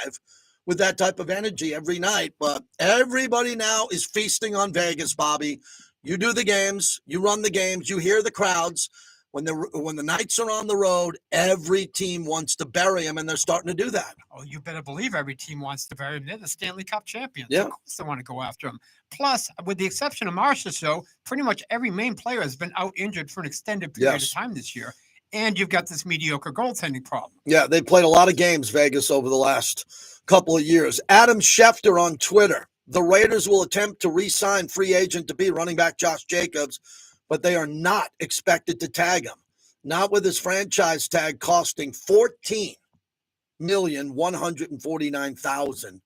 A: with that type of energy every night. But everybody now is feasting on Vegas, Bobby. You do the games, you run the games, you hear the crowds. When the Knights are on the road, every team wants to bury them, and they're starting to do that.
F: Oh, you better believe every team wants to bury them. They're the Stanley Cup champions.
A: Yeah.
F: Of course they want to go after them. Plus, with the exception of Marcia, pretty much every main player has been out injured for an extended period of time this year. And you've got this mediocre goaltending problem.
A: Yeah, they played a lot of games, Vegas, over the last couple of years. Adam Schefter on Twitter. The Raiders will attempt to re-sign free agent to be running back Josh Jacobs, but they are not expected to tag him. Not with his franchise tag costing $14,149,000,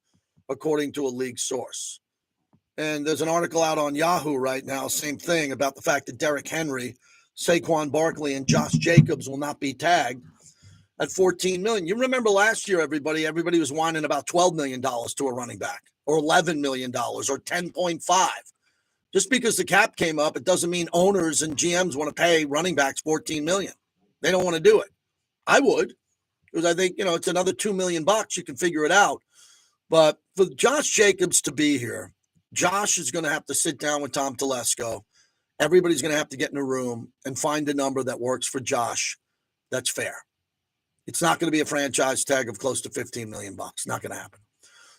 A: according to a league source. And there's an article out on Yahoo right now, same thing, about the fact that Derrick Henry, Saquon Barkley, and Josh Jacobs will not be tagged at $14 million. You remember last year, everybody was whining about $12 million to a running back, or $11 million, or 10.5. Just because the cap came up, it doesn't mean owners and GMs want to pay running backs $14 million. They don't want to do it. I would, because I think, it's another $2 million. You can figure it out. But for Josh Jacobs to be here, Josh is going to have to sit down with Tom Telesco. Everybody's going to have to get in a room and find a number that works for Josh that's fair. It's not going to be a franchise tag of close to $15 million. Not going to happen.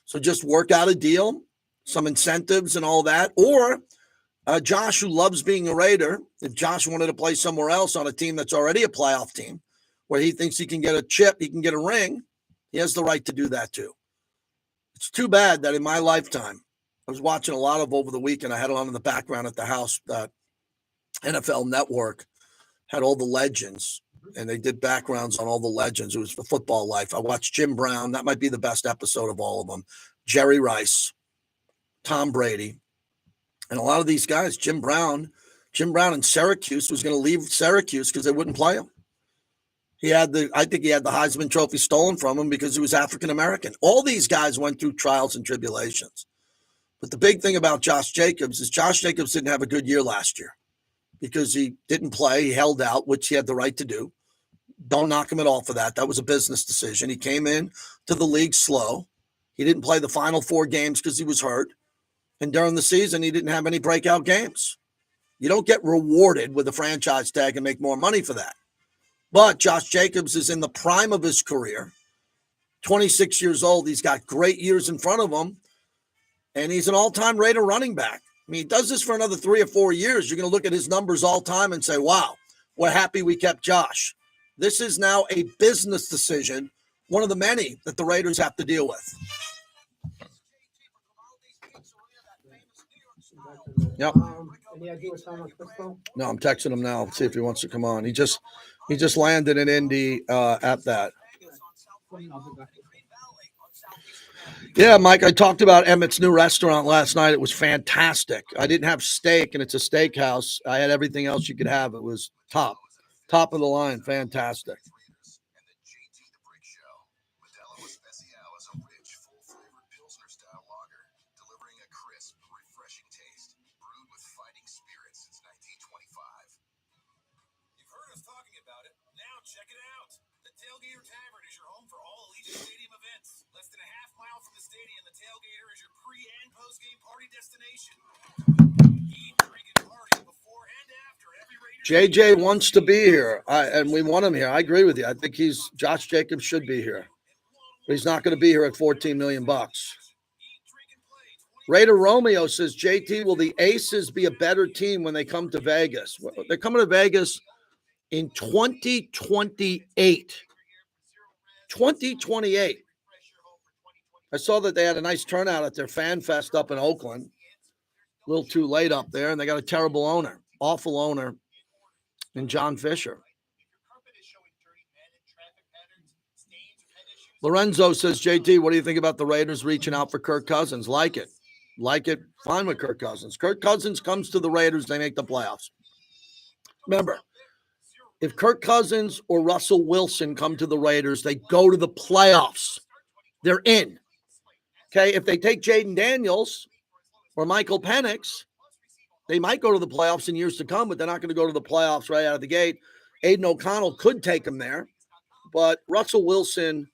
A: So just work out a deal, some incentives and all that, or Josh, who loves being a Raider, if Josh wanted to play somewhere else on a team that's already a playoff team, where he thinks he can get a chip, he can get a ring, he has the right to do that too. It's too bad that in my lifetime, I was watching a lot of over the weekend. I had it on in the background at the house. That NFL Network had all the legends, and they did backgrounds on all the legends. It was for Football Life. I watched Jim Brown. That might be the best episode of all of them. Jerry Rice, Tom Brady. And a lot of these guys, Jim Brown in Syracuse was going to leave Syracuse because they wouldn't play him. I think he had the Heisman Trophy stolen from him because he was African-American. All these guys went through trials and tribulations. But the big thing about Josh Jacobs is Josh Jacobs didn't have a good year last year because he didn't play. He held out, which he had the right to do. Don't knock him at all for that. That was a business decision. He came in to the league slow. He didn't play the final 4 games because he was hurt. And during the season, he didn't have any breakout games. You don't get rewarded with a franchise tag and make more money for that. But Josh Jacobs is in the prime of his career, 26 years old. He's got great years in front of him, and he's an all-time Raider running back. I mean, he does this for another 3 or 4 years. You're going to look at his numbers all time and say, wow, we're happy we kept Josh. This is now a business decision, one of the many that the Raiders have to deal with. Yep.
F: Any idea what's on Crystal?
A: No, I'm texting him now. See if he wants to come on. He just landed in Indy at that. Yeah, Mike, I talked about Emmett's new restaurant last night. It was fantastic. I didn't have steak, and it's a steakhouse. I had everything else you could have. It was top of the line. Fantastic.
N: Check it out. The Tailgater Tavern is your home for all Allegiant Stadium events. Less than a half mile from the stadium, the Tailgater is your pre- and post-game party destination. Eat, drink, and party before and after every Raiders.
A: JJ wants to be here, and we want him here. I agree with you. I think Josh Jacobs should be here, but he's not going to be here at $14 million. Raider Romeo says, JT, will the Aces be a better team when they come to Vegas? Well, they're coming to Vegas in 2028. 2028. I saw that they had a nice turnout at their fan fest up in Oakland. A little too late up there, and they got a terrible owner, awful owner, in John Fisher. Lorenzo says, JT, what do you think about the Raiders reaching out for Kirk Cousins? Like it. Like it. Fine with Kirk Cousins. Kirk Cousins comes to the Raiders, they make the playoffs. Remember, if Kirk Cousins or Russell Wilson come to the Raiders, they go to the playoffs. They're in. Okay, if they take Jaden Daniels or Michael Penix, they might go to the playoffs in years to come, but they're not going to go to the playoffs right out of the gate. Aiden O'Connell could take them there, but Russell Wilson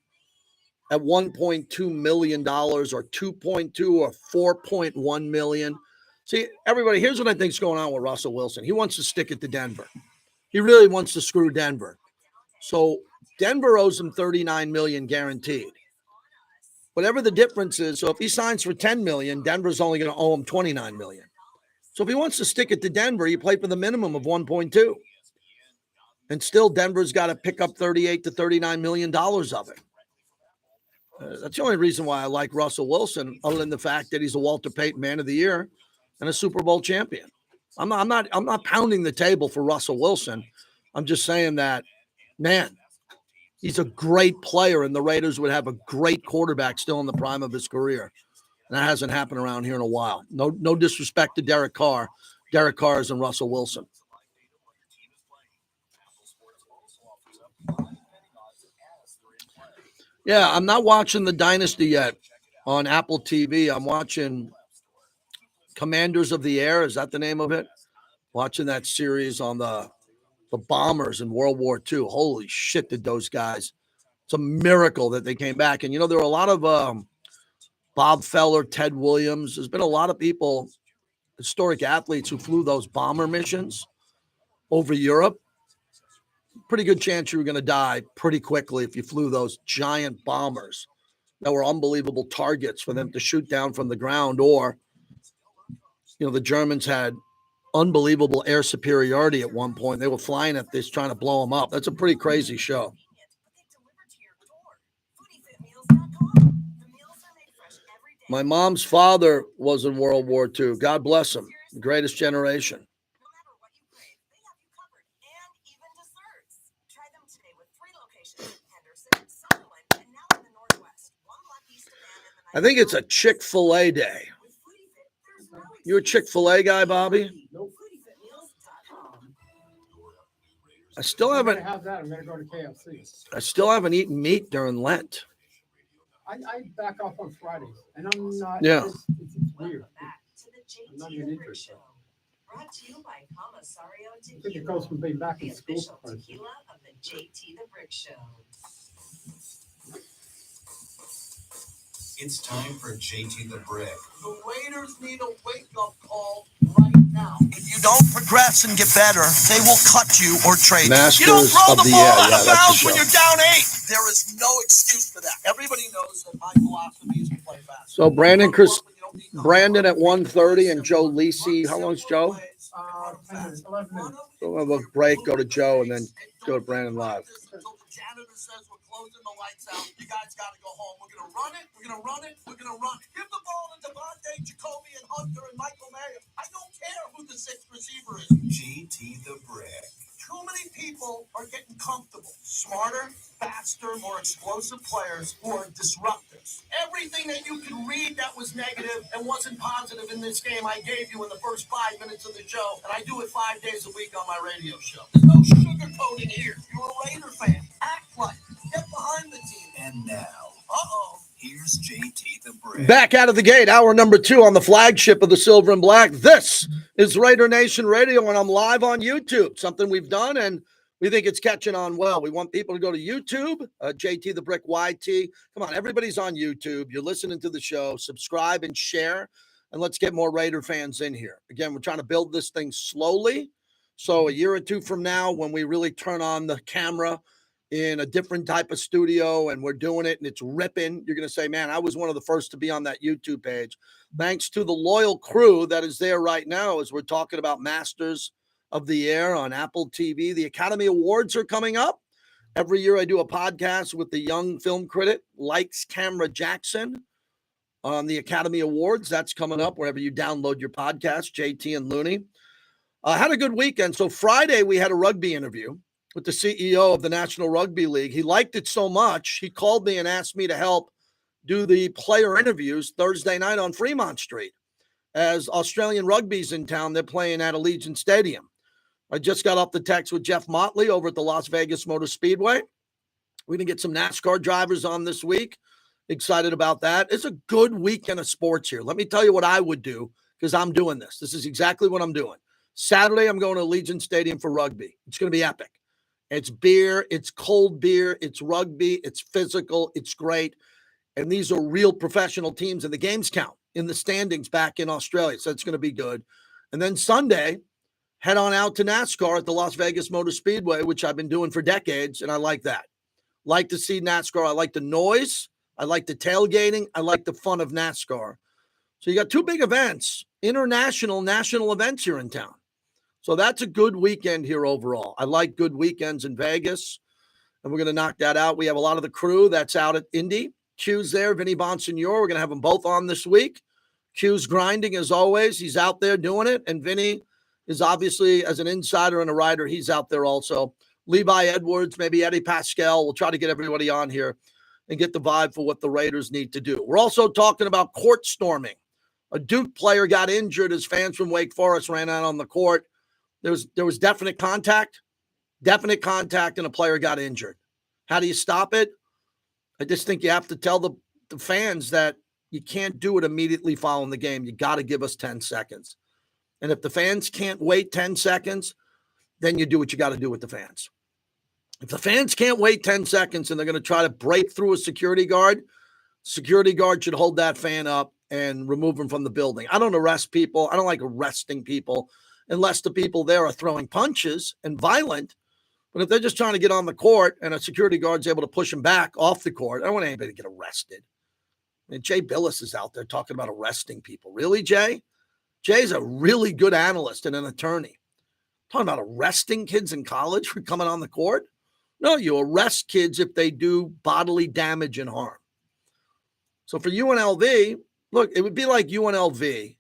A: at $1.2 million or 2.2 or 4.1 million. See, everybody, here's what I think is going on with Russell Wilson. He wants to stick it to Denver. He really wants to screw Denver. So Denver owes him $39 million guaranteed. Whatever the difference is, so if he signs for $10 million, Denver's only going to owe him $29 million. So if he wants to stick it to Denver, you play for the minimum of 1.2. And still Denver's got to pick up $38 to $39 million of it. That's the only reason why I like Russell Wilson, other than the fact that he's a Walter Payton Man of the Year and a Super Bowl champion. I'm not pounding the table for Russell Wilson. I'm just saying that, man, he's a great player, and the Raiders would have a great quarterback still in the prime of his career. And that hasn't happened around here in a while. No disrespect to Derek Carr. Derek Carr isn't Russell Wilson. Yeah, I'm not watching the Dynasty yet on Apple TV. I'm watching Commanders of the Air. Is that the name of it? Watching that series on the bombers in World War II. Holy shit, did those guys. It's a miracle that they came back. And, you know, there were a lot of Bob Feller, Ted Williams. There's been a lot of people, historic athletes who flew those bomber missions over Europe. Pretty good chance you were going to die pretty quickly if you flew those giant bombers that were unbelievable targets for them to shoot down from the ground. Or, you know, the Germans had unbelievable air superiority at one point. They were flying at this, trying to blow them up. That's a pretty crazy show. My mom's father was in World War II. God bless him. The greatest generation. I think it's a Chick-fil-A day. You a Chick-fil-A guy, Bobby?
F: Nope.
A: I still haven't.
F: I'm gonna go to KFC.
A: I still haven't eaten meat during Lent.
F: I back off on Fridays, and I'm not.
A: Yeah.
F: It's weird. I'm not even interested.
H: Brought to you by Commissariat
F: I think it goes from being back in school.
H: Tequila of the JT the Brick Show.
N: It's time for JT the Brick.
C: The Raiders need a wake-up call right now. If you don't progress and get better, they will cut you or trade you.
A: Masters
C: You don't throw
A: of
C: the
A: the
C: ball
A: Air.
C: out
A: Yeah,
C: of
A: that's the
C: bounds when
A: show.
C: you're down 8. There is no excuse for that. Everybody knows that my philosophy is to play fast.
A: So Brandon at 1:30 and Joe Lisi. How long's Joe?
F: 10 minutes, 11 minutes.
A: So we'll have a break, go to Joe, and then go to Brandon live.
C: Until the janitor says we're closing the lights out, you guys got to go home. We're going to run it. We're going to run it. We're going to run it. Give the ball to Devontae, Jacoby, and Hunter, and Michael Mayer. I don't care who the 6th receiver is.
N: JT the Brick.
C: Too many people are getting comfortable. Smarter, faster, more explosive players who are disruptors. Everything that you can read that was negative and wasn't positive in this game, I gave you in the first 5 minutes of the show, and I do it 5 days a week on my radio show. There's no sugarcoating here. You're a Raider fan. Act like it. Get behind the team.
N: And now, here's JT the Brick.
A: Back out of the gate, hour number 2 on the flagship of the Silver and Black. This is Raider Nation Radio, and I'm live on YouTube, something we've done, and we think it's catching on well. We want people to go to YouTube, JT the Brick YT. Come on, everybody's on YouTube. You're listening to the show. Subscribe and share, and let's get more Raider fans in here. Again, we're trying to build this thing slowly. So a year or two from now, when we really turn on the camera, in a different type of studio, and we're doing it, and it's ripping. You're going to say, man, I was one of the first to be on that YouTube page. Thanks to the loyal crew that is there right now as we're talking about Masters of the Air on Apple TV. The Academy Awards are coming up. Every year I do a podcast with the young film critic, Lights Camera Jackson, on the Academy Awards. That's coming up wherever you download your podcast, JT and Looney. Had a good weekend. So Friday we had a rugby interview with the CEO of the National Rugby League. He liked it so much, he called me and asked me to help do the player interviews Thursday night on Fremont Street. As Australian Rugby's in town, they're playing at Allegiant Stadium. I just got off the text with Jeff Motley over at the Las Vegas Motor Speedway. We're going to get some NASCAR drivers on this week. Excited about that. It's a good weekend of sports here. Let me tell you what I would do, because I'm doing this. This is exactly what I'm doing. Saturday, I'm going to Allegiant Stadium for rugby. It's going to be epic. It's beer, it's cold beer, it's rugby, it's physical, it's great. And these are real professional teams, and the games count in the standings back in Australia. So it's going to be good. And then Sunday, head on out to NASCAR at the Las Vegas Motor Speedway, which I've been doing for decades, and I like that. Like to see NASCAR. I like the noise. I like the tailgating. I like the fun of NASCAR. So you got two big events, national events here in town. So that's a good weekend here overall. I like good weekends in Vegas, and we're going to knock that out. We have a lot of the crew that's out at Indy. Q's there, Vinny Bonsignor. We're going to have them both on this week. Q's grinding as always. He's out there doing it. And Vinny is obviously, as an insider and a rider, he's out there also. Levi Edwards, maybe Eddie Pascal. We'll try to get everybody on here and get the vibe for what the Raiders need to do. We're also talking about court storming. A Duke player got injured as fans from Wake Forest ran out on the court. There was definite contact, and a player got injured. How do you stop it? I just think you have to tell the fans that you can't do it immediately following the game. You got to give us 10 seconds. And if the fans can't wait 10 seconds, then you do what you got to do with the fans. If the fans can't wait 10 seconds and they're going to try to break through a security guard should hold that fan up and remove him from the building. I don't arrest people. I don't like arresting people unless the people there are throwing punches and violent. But if they're just trying to get on the court and a security guard's able to push them back off the court, I don't want anybody to get arrested. And Jay Billis is out there talking about arresting people. Really, Jay? Jay's a really good analyst and an attorney. Talking about arresting kids in college for coming on the court? No, you arrest kids if they do bodily damage and harm. So for UNLV, look, it would be like UNLV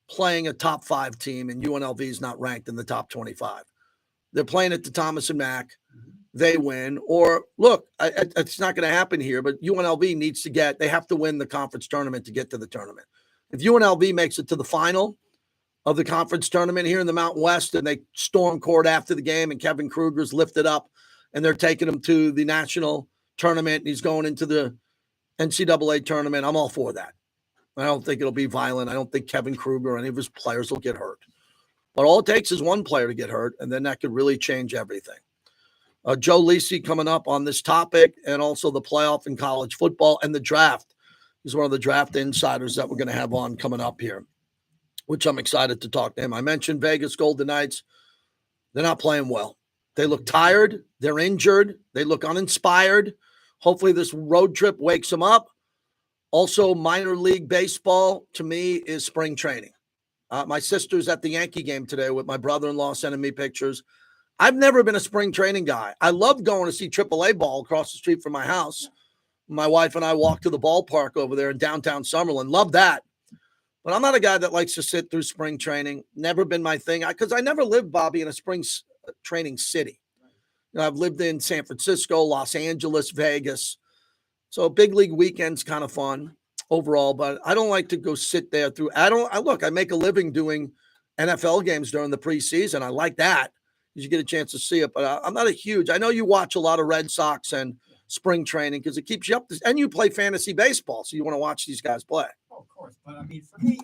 A: playing a top 5 team, and UNLV is not ranked in the top 25. They're playing at the Thomas and Mack. They win. Or, look, it's not going to happen here, but UNLV needs to they have to win the conference tournament to get to the tournament. If UNLV makes it to the final of the conference tournament here in the Mountain West and they storm court after the game and Kevin Kruger's lifted up and they're taking him to the national tournament and he's going into the NCAA tournament, I'm all for that. I don't think it'll be violent. I don't think Kevin Kruger or any of his players will get hurt. But all it takes is one player to get hurt, and then that could really change everything. Joe Lisi coming up on this topic, and also the playoff in college football and the draft. He's one of the draft insiders that we're going to have on coming up here, which I'm excited to talk to him. I mentioned Vegas Golden Knights. They're not playing well. They look tired. They're injured. They look uninspired. Hopefully this road trip wakes them up. Also, minor league baseball, to me, is spring training. My sister's at the Yankee game today with my brother-in-law sending me pictures. I've never been a spring training guy. I love going to see AAA ball across the street from my house. My wife and I walk to the ballpark over there in downtown Summerlin. Love that. But I'm not a guy that likes to sit through spring training. Never been my thing. Because I never lived, Bobby, in a spring training city. You know, I've lived in San Francisco, Los Angeles, Vegas. So big league weekend's kind of fun overall, but I don't like to go sit there through. I make a living doing NFL games during the preseason. I like that. You get a chance to see it, but I'm not I know you watch a lot of Red Sox and spring training because it keeps you up and you play fantasy baseball. So you want to watch these guys play.
F: Oh, of course. But I mean, for me,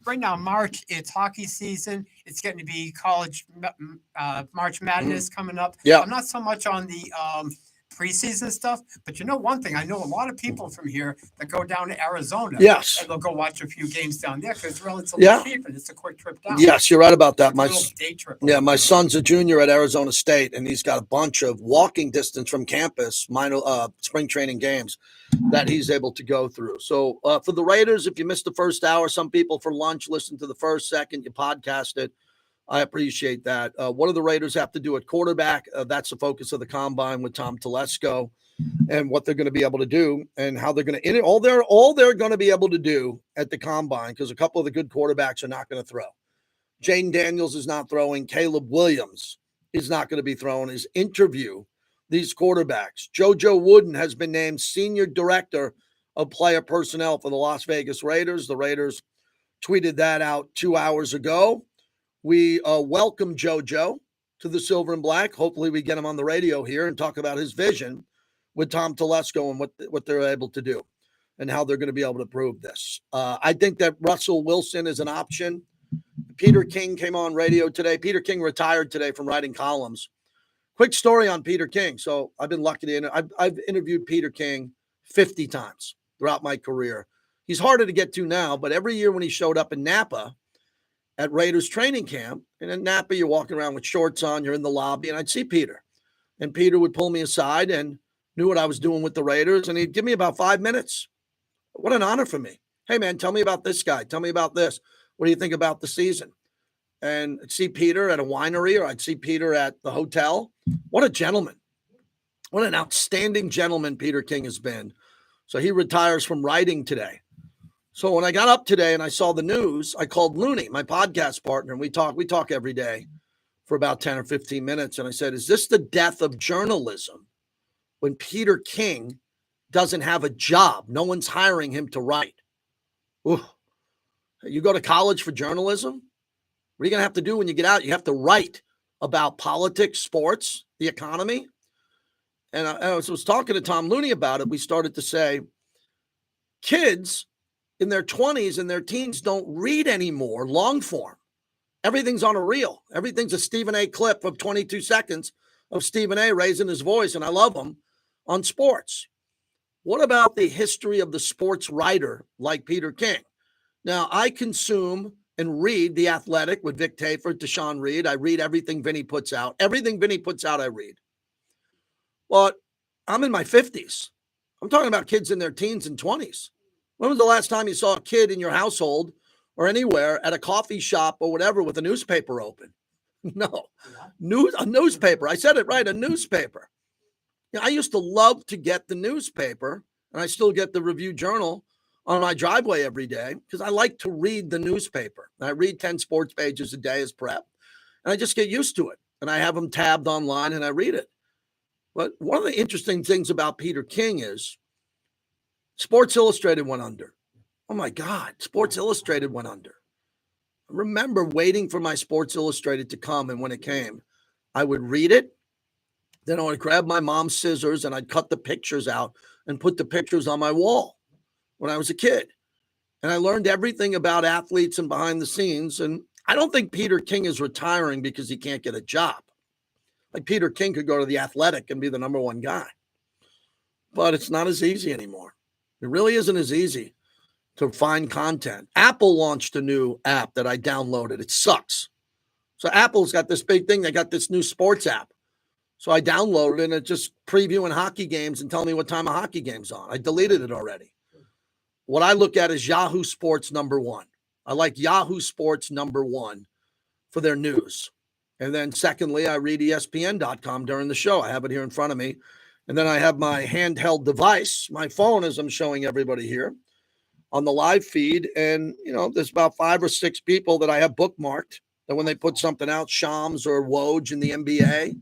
F: right now, March, it's hockey season. It's getting to be college March Madness coming up.
A: Yeah.
F: I'm not so much on the preseason stuff. But you know one thing, I know a lot of people from here that go down to Arizona.
A: Yes.
F: And they'll go watch a few games down there because it's relatively cheap and it's a quick trip down.
A: Yes, you're right about that.
F: It's a little day trip.
A: My son's a junior at Arizona State, and he's got a bunch of walking distance from campus, spring training games that he's able to go through. So for the Raiders, if you missed the first hour, some people for lunch listen to the first, second, you podcast it. I appreciate that. What do the Raiders have to do at quarterback? That's the focus of the combine with Tom Telesco, and what they're going to be able to do and how they're going to all they're going to be able to do at the combine, because a couple of the good quarterbacks are not going to throw. Jaden Daniels is not throwing. Caleb Williams is not going to be throwing. His interview these quarterbacks. JoJo Wooden has been named Senior Director of Player Personnel for the Las Vegas Raiders. The Raiders tweeted that out 2 hours ago. We welcome JoJo to the Silver and Black. Hopefully we get him on the radio here and talk about his vision with Tom Telesco and what they're able to do and how they're going to be able to prove this. I think that Russell Wilson is an option. Peter King came on radio today. Peter King retired today from writing columns. Quick story on Peter King. So I've been lucky to I've interviewed Peter King 50 times throughout my career. He's harder to get to now, but every year when he showed up in Napa at Raiders training camp, and in Napa, you're walking around with shorts on, you're in the lobby, and I'd see Peter. And Peter would pull me aside and knew what I was doing with the Raiders, and he'd give me about 5 minutes. What an honor for me. Hey, man, tell me about this guy. Tell me about this. What do you think about the season? And I'd see Peter at a winery, or I'd see Peter at the hotel. What a gentleman. What an outstanding gentleman Peter King has been. So he retires from writing today. So when I got up today and I saw the news, I called Looney, my podcast partner, and we talk every day for about 10 or 15 minutes. And I said, is this the death of journalism when Peter King doesn't have a job? No one's hiring him to write. Ooh. You go to college for journalism? What are you going to have to do when you get out? You have to write about politics, sports, the economy. And I was talking to Tom Looney about it. We started to say, kids in their 20s and their teens don't read anymore long form. Everything's on a reel. Everything's a Stephen A clip of 22 seconds of Stephen A raising his voice, and I love him, on sports. What about the history of the sports writer like Peter King? Now, I consume and read The Athletic with Vic Taford, Deshaun Reed. I read everything Vinny puts out. Everything Vinny puts out, I read. But I'm in my 50s. I'm talking about kids in their teens and 20s. When was the last time you saw a kid in your household or anywhere at a coffee shop or whatever with a newspaper open? No. A newspaper. I said it right, a newspaper. I used to love to get the newspaper, and I still get the Review Journal on my driveway every day because I like to read the newspaper. I read 10 sports pages a day as prep, and I just get used to it. And I have them tabbed online, and I read it. But one of the interesting things about Peter King is Sports Illustrated went under. Oh, my God. Sports Illustrated went under. I remember waiting for my Sports Illustrated to come, and when it came, I would read it. Then I would grab my mom's scissors, and I'd cut the pictures out and put the pictures on my wall when I was a kid. And I learned everything about athletes and behind the scenes. And I don't think Peter King is retiring because he can't get a job. Like Peter King could go to The Athletic and be the number one guy. But it's not as easy anymore. It really isn't as easy to find content. Apple launched a new app that I downloaded. It sucks. So Apple's got this big thing. They got this new sports app. So I downloaded it, and it's just previewing hockey games and telling me what time a hockey game's on. I deleted it already. What I look at is Yahoo Sports #1. I like Yahoo Sports #1 for their news. And then secondly, I read ESPN.com during the show. I have it here in front of me. And then I have my handheld device, my phone, as I'm showing everybody here on the live feed. And, there's about 5 or 6 people that I have bookmarked that when they put something out, Shams or Woj in the NBA,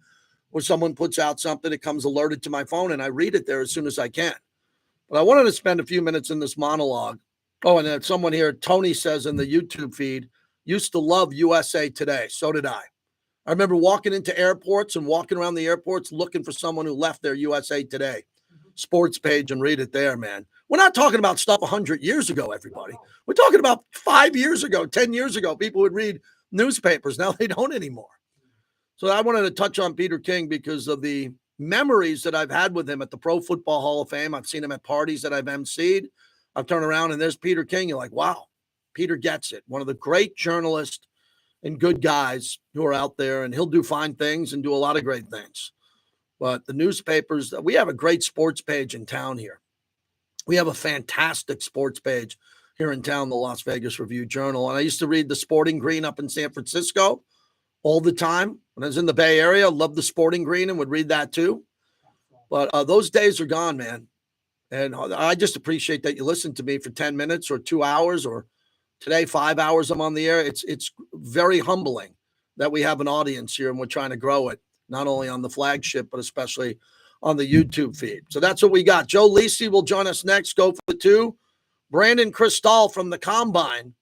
A: or someone puts out something, it comes alerted to my phone, and I read it there as soon as I can. But I wanted to spend a few minutes in this monologue. Oh, and then someone here, Tony says in the YouTube feed, used to love USA Today. So did I. I remember walking into airports and walking around the airports looking for someone who left their USA Today sports page and read it there, man. We're not talking about stuff 100 years ago, everybody. We're talking about 5 years ago, 10 years ago. People would read newspapers. Now they don't anymore. So I wanted to touch on Peter King because of the memories that I've had with him at the Pro Football Hall of Fame. I've seen him at parties that I've emceed. I've turned around and there's Peter King. You're like, wow, Peter gets it. One of the great journalists and good guys who are out there, and he'll do fine things and do a lot of great things. But the newspapers, we have a great sports page in town here. We have a fantastic sports page here in town, the Las Vegas Review-Journal. And I used to read the Sporting Green up in San Francisco all the time. When I was in the Bay Area, I loved the Sporting Green and would read that too. But those days are gone, man. And I just appreciate that you listen to me for 10 minutes or 2 hours, or today 5 hours I'm on the air. It's very humbling that we have an audience here and we're trying to grow it, not only on the flagship, but especially on the YouTube feed. So that's what we got. Joe Lisi will join us next. Go for the two. Brandon Cristal from the Combine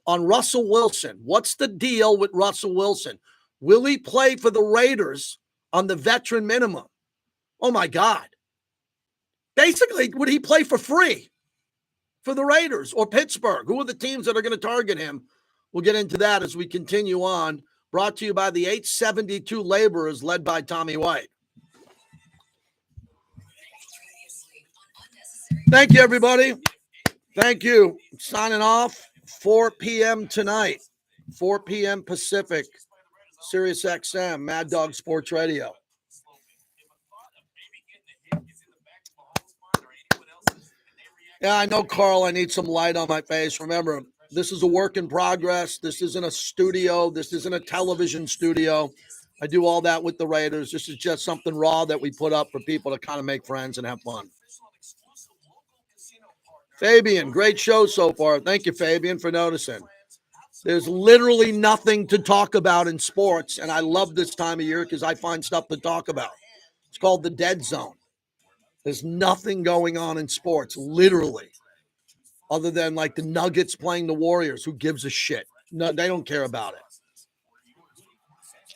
A: on Russell Wilson. What's the deal with Russell Wilson? Will he play for the Raiders on the veteran minimum? Oh, my God. Basically, would he play for free for the Raiders or Pittsburgh? Who are the teams that are going to target him? We'll get into that as we continue on. Brought to you by the 872 Laborers, led by Tommy White. Thank you, everybody. Thank you. Signing off. 4 p.m. tonight. 4 p.m. Pacific. Sirius XM, Mad Dog Sports Radio. Yeah, I know, Carl, I need some light on my face. Remember, this is a work in progress. This isn't a studio. This isn't a television studio. I do all that with the Raiders. This is just something raw that we put up for people to kind of make friends and have fun. Fabian, great show so far. Thank you, Fabian, for noticing. There's literally nothing to talk about in sports, and I love this time of year because I find stuff to talk about. It's called the dead zone. There's nothing going on in sports, literally, other than like the Nuggets playing the Warriors. Who gives a shit? No, they don't care about it.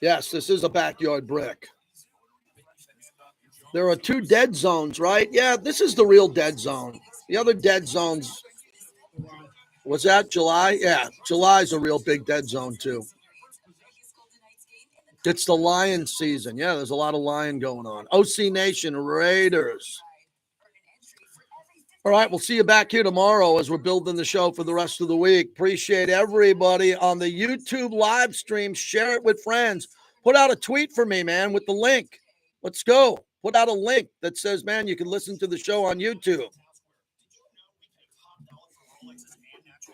A: Yes, this is a backyard brick. There are two dead zones, right? Yeah, this is the real dead zone. The other dead zones, was that July? Yeah, July's a real big dead zone too. It's the lion season. Yeah, there's a lot of lion going on. OC Nation, Raiders. All right, we'll see you back here tomorrow as we're building the show for the rest of the week. Appreciate everybody on the YouTube live stream. Share it with friends. Put out a tweet for me, man, with the link. Let's go. Put out a link that says, man, you can listen to the show on YouTube.